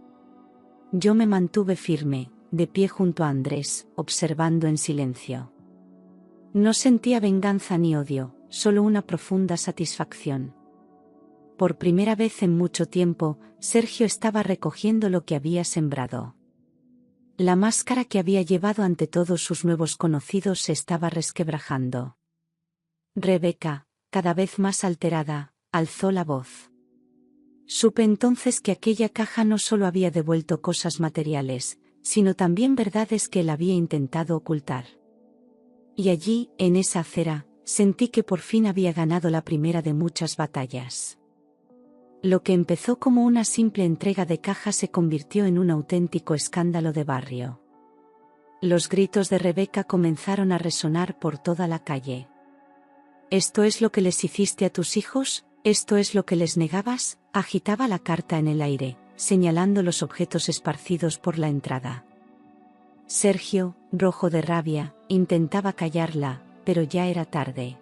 Yo me mantuve firme, de pie junto a Andrés, observando en silencio. No sentía venganza ni odio, solo una profunda satisfacción. Por primera vez en mucho tiempo, Sergio estaba recogiendo lo que había sembrado. La máscara que había llevado ante todos sus nuevos conocidos se estaba resquebrajando. Rebeca, cada vez más alterada, alzó la voz. Supe entonces que aquella caja no solo había devuelto cosas materiales, sino también verdades que él había intentado ocultar. Y allí, en esa acera, sentí que por fin había ganado la primera de muchas batallas. Lo que empezó como una simple entrega de caja se convirtió en un auténtico escándalo de barrio. Los gritos de Rebeca comenzaron a resonar por toda la calle. ¿Esto es lo que les hiciste a tus hijos? ¿Esto es lo que les negabas? Agitaba la carta en el aire, señalando los objetos esparcidos por la entrada. Sergio, rojo de rabia, intentaba callarla, pero ya era tarde.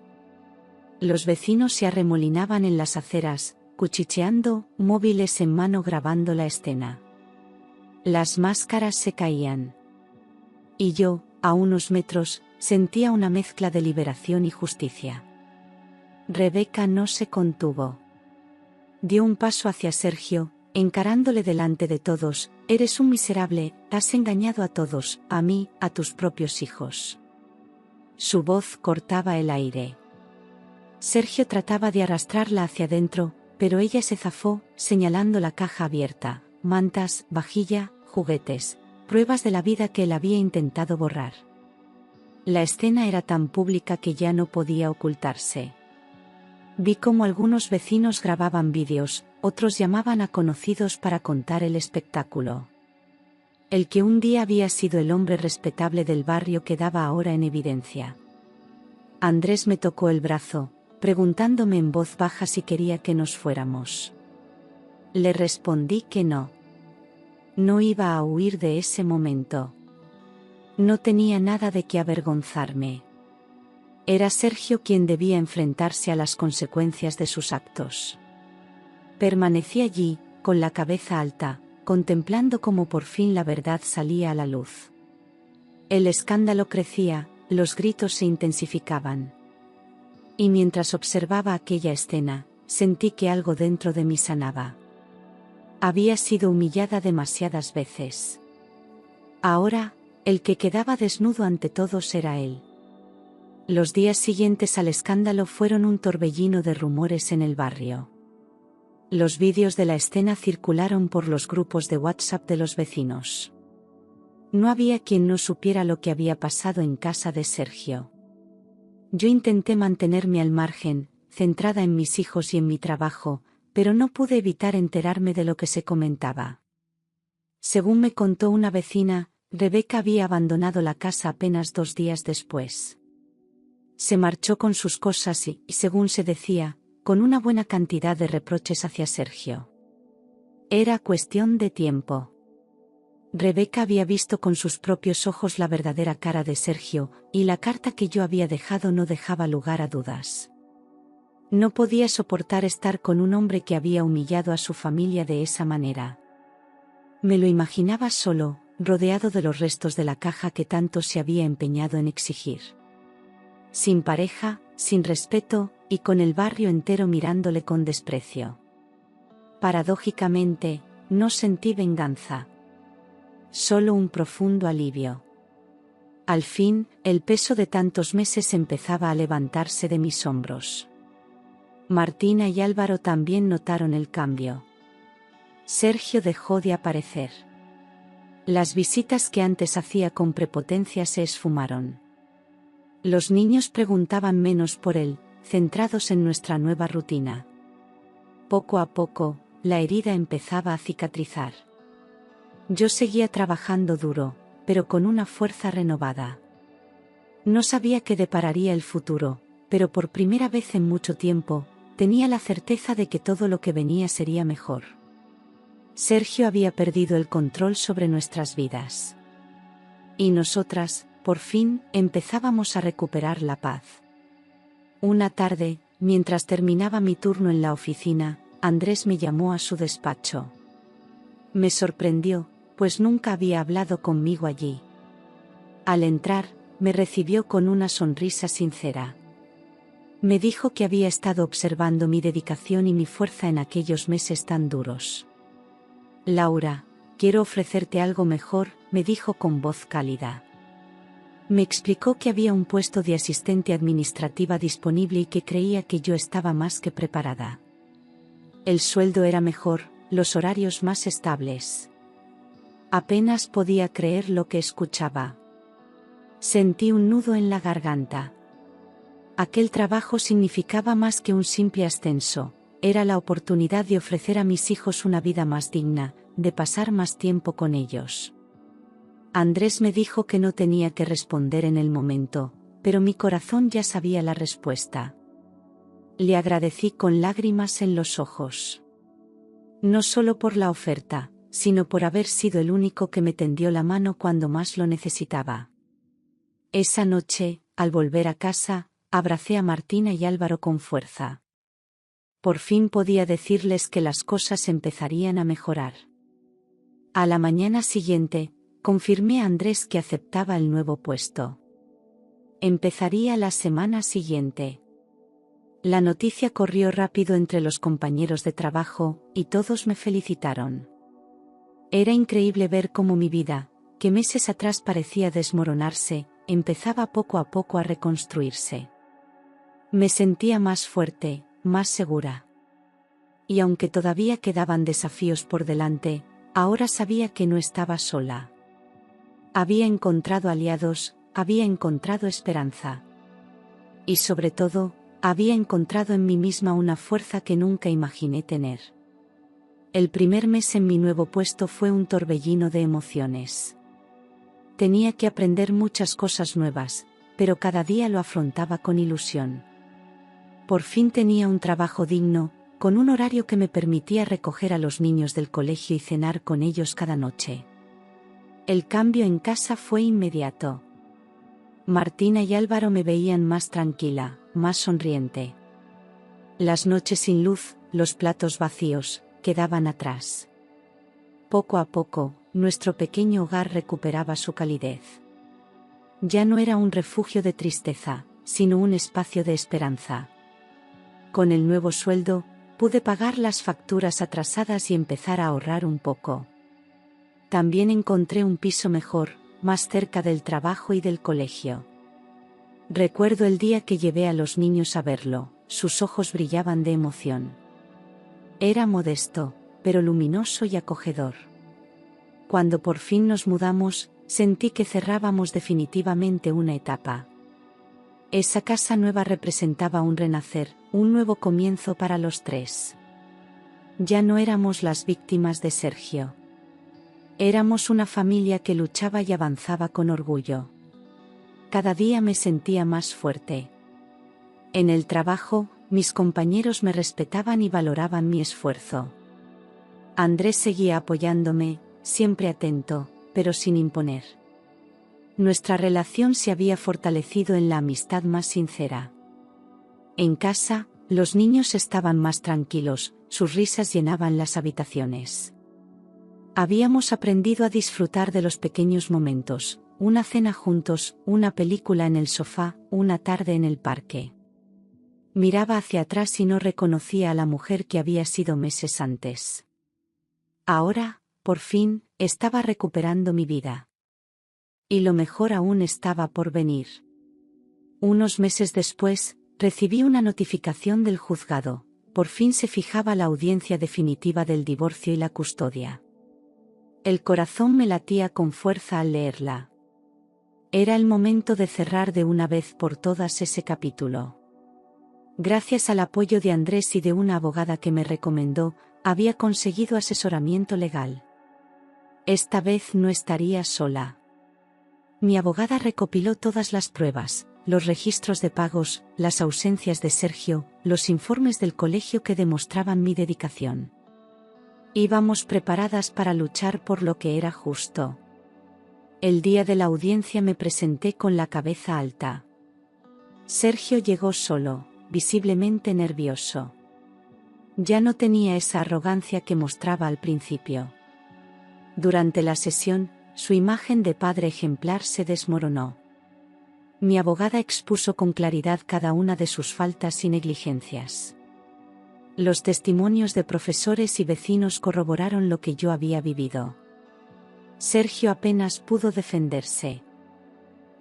Los vecinos se arremolinaban en las aceras, cuchicheando, móviles en mano grabando la escena. Las máscaras se caían. Y yo, a unos metros, sentía una mezcla de liberación y justicia. Rebeca no se contuvo. Dio un paso hacia Sergio, encarándole delante de todos. Eres un miserable, has engañado a todos, a mí, a tus propios hijos. Su voz cortaba el aire. Sergio trataba de arrastrarla hacia adentro, pero ella se zafó, señalando la caja abierta, mantas, vajilla, juguetes, pruebas de la vida que él había intentado borrar. La escena era tan pública que ya no podía ocultarse. Vi cómo algunos vecinos grababan vídeos, otros llamaban a conocidos para contar el espectáculo. El que un día había sido el hombre respetable del barrio quedaba ahora en evidencia. Andrés me tocó el brazo, preguntándome en voz baja si quería que nos fuéramos. Le respondí que no. No iba a huir de ese momento. No tenía nada de qué avergonzarme. Era Sergio quien debía enfrentarse a las consecuencias de sus actos. Permanecí allí, con la cabeza alta, contemplando cómo por fin la verdad salía a la luz. El escándalo crecía, los gritos se intensificaban. Y mientras observaba aquella escena, sentí que algo dentro de mí sanaba. Había sido humillada demasiadas veces. Ahora, el que quedaba desnudo ante todos era él. Los días siguientes al escándalo fueron un torbellino de rumores en el barrio. Los vídeos de la escena circularon por los grupos de WhatsApp de los vecinos. No había quien no supiera lo que había pasado en casa de Sergio. Yo intenté mantenerme al margen, centrada en mis hijos y en mi trabajo, pero no pude evitar enterarme de lo que se comentaba. Según me contó una vecina, Rebeca había abandonado la casa apenas 2 días después. Se marchó con sus cosas y, según se decía, con una buena cantidad de reproches hacia Sergio. Era cuestión de tiempo. Rebeca había visto con sus propios ojos la verdadera cara de Sergio, y la carta que yo había dejado no dejaba lugar a dudas. No podía soportar estar con un hombre que había humillado a su familia de esa manera. Me lo imaginaba solo, rodeado de los restos de la caja que tanto se había empeñado en exigir. Sin pareja, sin respeto, y con el barrio entero mirándole con desprecio. Paradójicamente, no sentí venganza. Solo un profundo alivio. Al fin, el peso de tantos meses empezaba a levantarse de mis hombros. Martina y Álvaro también notaron el cambio. Sergio dejó de aparecer. Las visitas que antes hacía con prepotencia se esfumaron. Los niños preguntaban menos por él, centrados en nuestra nueva rutina. Poco a poco, la herida empezaba a cicatrizar. Yo seguía trabajando duro, pero con una fuerza renovada. No sabía qué depararía el futuro, pero por primera vez en mucho tiempo, tenía la certeza de que todo lo que venía sería mejor. Sergio había perdido el control sobre nuestras vidas. Y nosotras, por fin, empezábamos a recuperar la paz. Una tarde, mientras terminaba mi turno en la oficina, Andrés me llamó a su despacho. Me sorprendió, pues nunca había hablado conmigo allí. Al entrar, me recibió con una sonrisa sincera. Me dijo que había estado observando mi dedicación y mi fuerza en aquellos meses tan duros. Laura, quiero ofrecerte algo mejor, me dijo con voz cálida. Me explicó que había un puesto de asistente administrativa disponible y que creía que yo estaba más que preparada. El sueldo era mejor, los horarios más estables. Apenas podía creer lo que escuchaba. Sentí un nudo en la garganta. Aquel trabajo significaba más que un simple ascenso, era la oportunidad de ofrecer a mis hijos una vida más digna, de pasar más tiempo con ellos. Andrés me dijo que no tenía que responder en el momento, pero mi corazón ya sabía la respuesta. Le agradecí con lágrimas en los ojos. No solo por la oferta, sino por haber sido el único que me tendió la mano cuando más lo necesitaba. Esa noche, al volver a casa, abracé a Martina y Álvaro con fuerza. Por fin podía decirles que las cosas empezarían a mejorar. A la mañana siguiente, confirmé a Andrés que aceptaba el nuevo puesto. Empezaría la semana siguiente. La noticia corrió rápido entre los compañeros de trabajo, y todos me felicitaron. Era increíble ver cómo mi vida, que meses atrás parecía desmoronarse, empezaba poco a poco a reconstruirse. Me sentía más fuerte, más segura. Y aunque todavía quedaban desafíos por delante, ahora sabía que no estaba sola. Había encontrado aliados, había encontrado esperanza. Y sobre todo, había encontrado en mí misma una fuerza que nunca imaginé tener. El primer mes en mi nuevo puesto fue un torbellino de emociones. Tenía que aprender muchas cosas nuevas, pero cada día lo afrontaba con ilusión. Por fin tenía un trabajo digno, con un horario que me permitía recoger a los niños del colegio y cenar con ellos cada noche. El cambio en casa fue inmediato. Martina y Álvaro me veían más tranquila, más sonriente. Las noches sin luz, los platos vacíos, quedaban atrás. Poco a poco, nuestro pequeño hogar recuperaba su calidez. Ya no era un refugio de tristeza, sino un espacio de esperanza. Con el nuevo sueldo, pude pagar las facturas atrasadas y empezar a ahorrar un poco. También encontré un piso mejor, más cerca del trabajo y del colegio. Recuerdo el día que llevé a los niños a verlo, sus ojos brillaban de emoción. Era modesto, pero luminoso y acogedor. Cuando por fin nos mudamos, sentí que cerrábamos definitivamente una etapa. Esa casa nueva representaba un renacer, un nuevo comienzo para los tres. Ya no éramos las víctimas de Sergio. Éramos una familia que luchaba y avanzaba con orgullo. Cada día me sentía más fuerte. En el trabajo, mis compañeros me respetaban y valoraban mi esfuerzo. Andrés seguía apoyándome, siempre atento, pero sin imponer. Nuestra relación se había fortalecido en la amistad más sincera. En casa, los niños estaban más tranquilos, sus risas llenaban las habitaciones. Habíamos aprendido a disfrutar de los pequeños momentos, una cena juntos, una película en el sofá, una tarde en el parque. Miraba hacia atrás y no reconocía a la mujer que había sido meses antes. Ahora, por fin, estaba recuperando mi vida. Y lo mejor aún estaba por venir. Unos meses después, recibí una notificación del juzgado. Por fin se fijaba la audiencia definitiva del divorcio y la custodia. El corazón me latía con fuerza al leerla. Era el momento de cerrar de una vez por todas ese capítulo. Gracias al apoyo de Andrés y de una abogada que me recomendó, había conseguido asesoramiento legal. Esta vez no estaría sola. Mi abogada recopiló todas las pruebas, los registros de pagos, las ausencias de Sergio, los informes del colegio que demostraban mi dedicación. Íbamos preparadas para luchar por lo que era justo. El día de la audiencia me presenté con la cabeza alta. Sergio llegó solo, visiblemente nervioso. Ya no tenía esa arrogancia que mostraba al principio. Durante la sesión, su imagen de padre ejemplar se desmoronó. Mi abogada expuso con claridad cada una de sus faltas y negligencias. Los testimonios de profesores y vecinos corroboraron lo que yo había vivido. Sergio apenas pudo defenderse.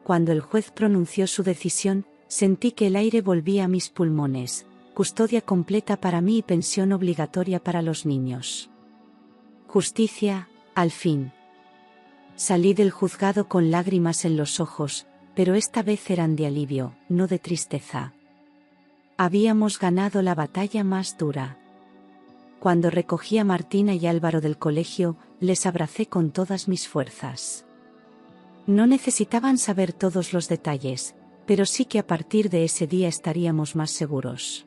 Cuando el juez pronunció su decisión, sentí que el aire volvía a mis pulmones, custodia completa para mí y pensión obligatoria para los niños. Justicia, al fin. Salí del juzgado con lágrimas en los ojos, pero esta vez eran de alivio, no de tristeza. Habíamos ganado la batalla más dura. Cuando recogí a Martina y Álvaro del colegio, les abracé con todas mis fuerzas. No necesitaban saber todos los detalles, pero sí que a partir de ese día estaríamos más seguros.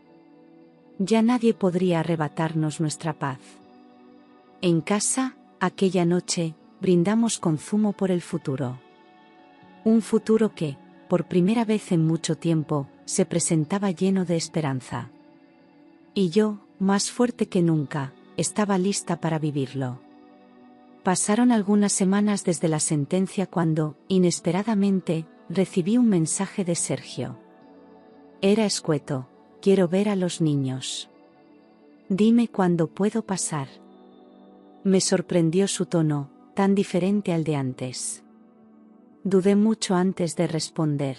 Ya nadie podría arrebatarnos nuestra paz. En casa, aquella noche, brindamos con zumo por el futuro. Un futuro que, por primera vez en mucho tiempo, se presentaba lleno de esperanza. Y yo, más fuerte que nunca, estaba lista para vivirlo. Pasaron algunas semanas desde la sentencia cuando, inesperadamente, recibí un mensaje de Sergio. Era escueto: quiero ver a los niños. Dime cuándo puedo pasar. Me sorprendió su tono, tan diferente al de antes. Dudé mucho antes de responder.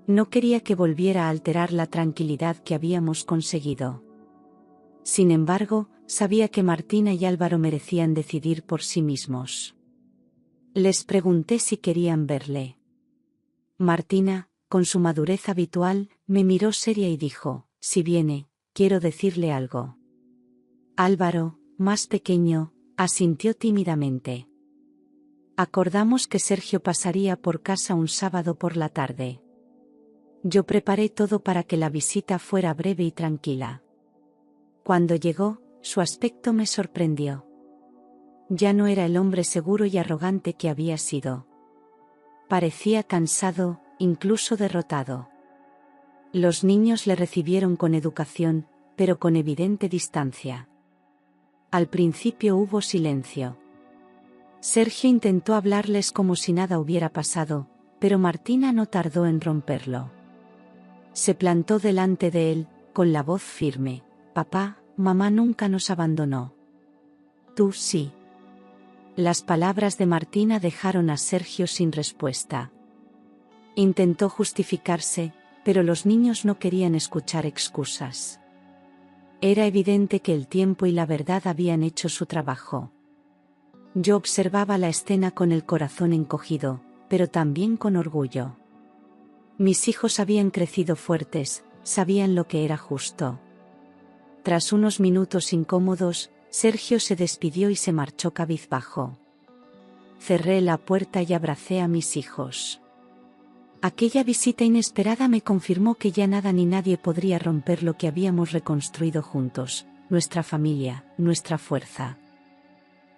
No quería que volviera a alterar la tranquilidad que habíamos conseguido. Sin embargo, sabía que Martina y Álvaro merecían decidir por sí mismos. Les pregunté si querían verle. Martina, con su madurez habitual, me miró seria y dijo: si viene, quiero decirle algo. Álvaro, más pequeño, asintió tímidamente. Acordamos que Sergio pasaría por casa un sábado por la tarde. Yo preparé todo para que la visita fuera breve y tranquila. Cuando llegó, su aspecto me sorprendió. Ya no era el hombre seguro y arrogante que había sido. Parecía cansado, incluso derrotado. Los niños le recibieron con educación, pero con evidente distancia. Al principio hubo silencio. Sergio intentó hablarles como si nada hubiera pasado, pero Martina no tardó en romperlo. Se plantó delante de él, con la voz firme: «Papá, mamá nunca nos abandonó. Tú sí». Las palabras de Martina dejaron a Sergio sin respuesta. Intentó justificarse, pero los niños no querían escuchar excusas. Era evidente que el tiempo y la verdad habían hecho su trabajo. Yo observaba la escena con el corazón encogido, pero también con orgullo. Mis hijos habían crecido fuertes, sabían lo que era justo. Tras unos minutos incómodos, Sergio se despidió y se marchó cabizbajo. Cerré la puerta y abracé a mis hijos. Aquella visita inesperada me confirmó que ya nada ni nadie podría romper lo que habíamos reconstruido juntos, nuestra familia, nuestra fuerza.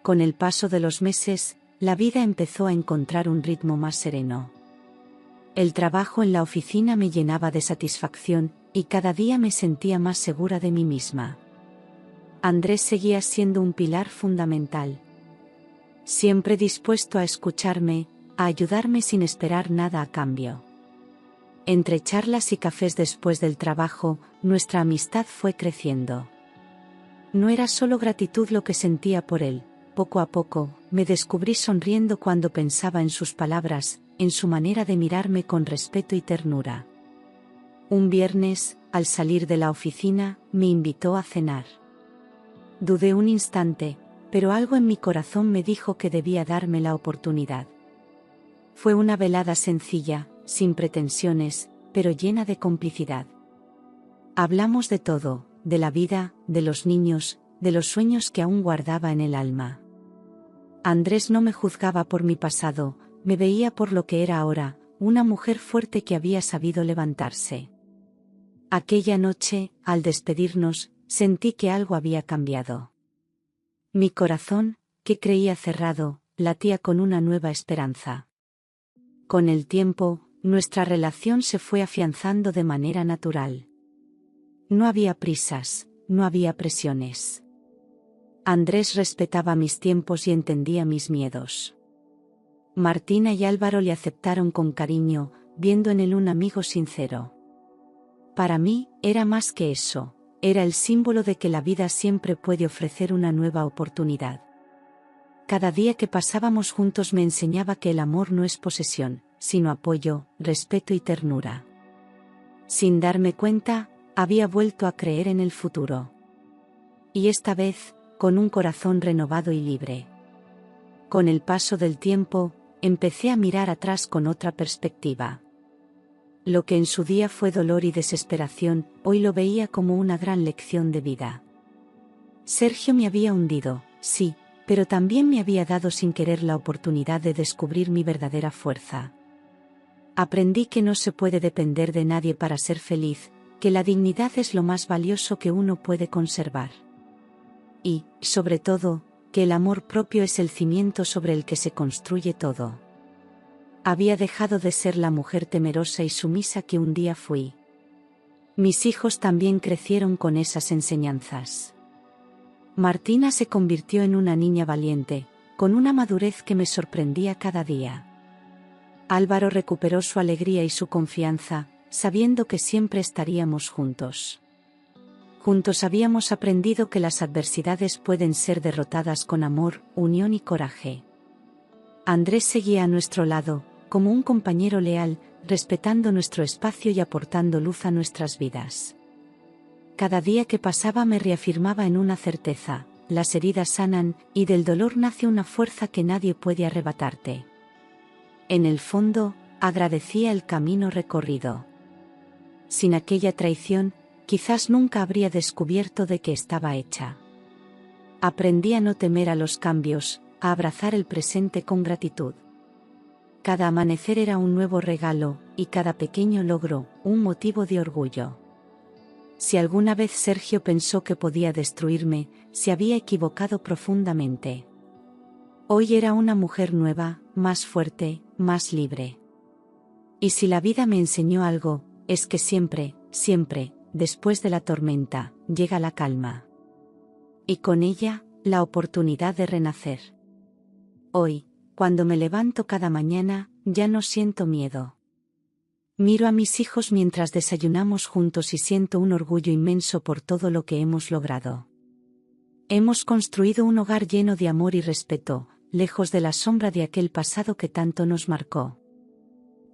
Con el paso de los meses, la vida empezó a encontrar un ritmo más sereno. El trabajo en la oficina me llenaba de satisfacción, y cada día me sentía más segura de mí misma. Andrés seguía siendo un pilar fundamental. Siempre dispuesto a escucharme, a ayudarme sin esperar nada a cambio. Entre charlas y cafés después del trabajo, nuestra amistad fue creciendo. No era solo gratitud lo que sentía por él. Poco a poco, me descubrí sonriendo cuando pensaba en sus palabras, en su manera de mirarme con respeto y ternura. Un viernes, al salir de la oficina, me invitó a cenar. Dudé un instante, pero algo en mi corazón me dijo que debía darme la oportunidad. Fue una velada sencilla, sin pretensiones, pero llena de complicidad. Hablamos de todo, de la vida, de los niños, de los sueños que aún guardaba en el alma. Andrés no me juzgaba por mi pasado, me veía por lo que era ahora, una mujer fuerte que había sabido levantarse. Aquella noche, al despedirnos, sentí que algo había cambiado. Mi corazón, que creía cerrado, latía con una nueva esperanza. Con el tiempo, nuestra relación se fue afianzando de manera natural. No había prisas, no había presiones. Andrés respetaba mis tiempos y entendía mis miedos. Martina y Álvaro le aceptaron con cariño, viendo en él un amigo sincero. Para mí, era más que eso, era el símbolo de que la vida siempre puede ofrecer una nueva oportunidad. Cada día que pasábamos juntos me enseñaba que el amor no es posesión, sino apoyo, respeto y ternura. Sin darme cuenta, había vuelto a creer en el futuro. Y esta vez, con un corazón renovado y libre. Con el paso del tiempo, empecé a mirar atrás con otra perspectiva. Lo que en su día fue dolor y desesperación, hoy lo veía como una gran lección de vida. Sergio me había hundido, sí, pero también me había dado sin querer la oportunidad de descubrir mi verdadera fuerza. Aprendí que no se puede depender de nadie para ser feliz, que la dignidad es lo más valioso que uno puede conservar. Y, sobre todo, que el amor propio es el cimiento sobre el que se construye todo. Había dejado de ser la mujer temerosa y sumisa que un día fui. Mis hijos también crecieron con esas enseñanzas. Martina se convirtió en una niña valiente, con una madurez que me sorprendía cada día. Álvaro recuperó su alegría y su confianza, sabiendo que siempre estaríamos juntos. Juntos habíamos aprendido que las adversidades pueden ser derrotadas con amor, unión y coraje. Andrés seguía a nuestro lado, como un compañero leal, respetando nuestro espacio y aportando luz a nuestras vidas. Cada día que pasaba me reafirmaba en una certeza: las heridas sanan, y del dolor nace una fuerza que nadie puede arrebatarte. En el fondo, agradecía el camino recorrido. Sin aquella traición, quizás nunca habría descubierto de qué estaba hecha. Aprendí a no temer a los cambios, a abrazar el presente con gratitud. Cada amanecer era un nuevo regalo, y cada pequeño logro, un motivo de orgullo. Si alguna vez Sergio pensó que podía destruirme, se había equivocado profundamente. Hoy era una mujer nueva, más fuerte, más libre. Y si la vida me enseñó algo, es que siempre, siempre, después de la tormenta, llega la calma. Y con ella, la oportunidad de renacer. Hoy, cuando me levanto cada mañana, ya no siento miedo. Miro a mis hijos mientras desayunamos juntos y siento un orgullo inmenso por todo lo que hemos logrado. Hemos construido un hogar lleno de amor y respeto, lejos de la sombra de aquel pasado que tanto nos marcó.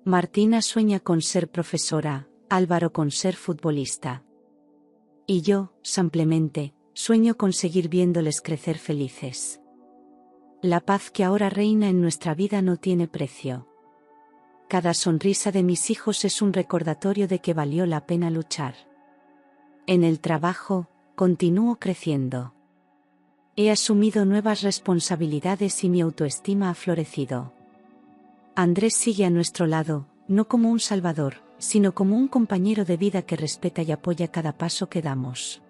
Martina sueña con ser profesora, Álvaro con ser futbolista. Y yo, simplemente, sueño con seguir viéndoles crecer felices. La paz que ahora reina en nuestra vida no tiene precio. Cada sonrisa de mis hijos es un recordatorio de que valió la pena luchar. En el trabajo, continúo creciendo. He asumido nuevas responsabilidades y mi autoestima ha florecido. Andrés sigue a nuestro lado, no como un salvador, sino como un compañero de vida que respeta y apoya cada paso que damos.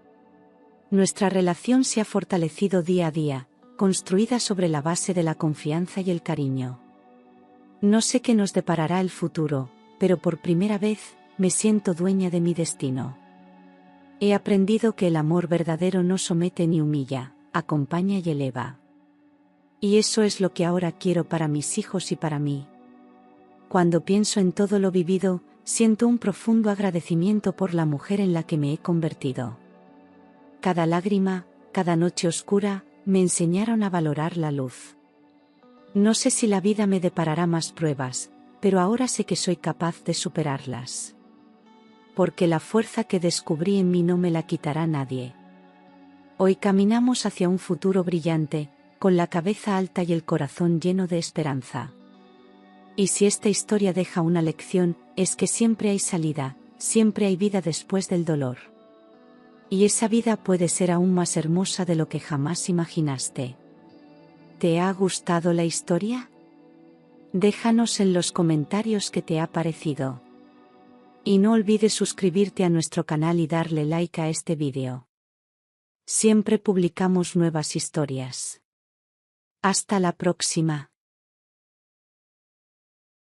Nuestra relación se ha fortalecido día a día, construida sobre la base de la confianza y el cariño. No sé qué nos deparará el futuro, pero por primera vez, me siento dueña de mi destino. He aprendido que el amor verdadero no somete ni humilla, acompaña y eleva. Y eso es lo que ahora quiero para mis hijos y para mí. Cuando pienso en todo lo vivido, siento un profundo agradecimiento por la mujer en la que me he convertido. Cada lágrima, cada noche oscura, me enseñaron a valorar la luz. No sé si la vida me deparará más pruebas, pero ahora sé que soy capaz de superarlas. Porque la fuerza que descubrí en mí no me la quitará nadie. Hoy caminamos hacia un futuro brillante, con la cabeza alta y el corazón lleno de esperanza. Y si esta historia deja una lección, es que siempre hay salida, siempre hay vida después del dolor. Y esa vida puede ser aún más hermosa de lo que jamás imaginaste. ¿Te ha gustado la historia? Déjanos en los comentarios qué te ha parecido. Y no olvides suscribirte a nuestro canal y darle like a este vídeo. Siempre publicamos nuevas historias. Hasta la próxima.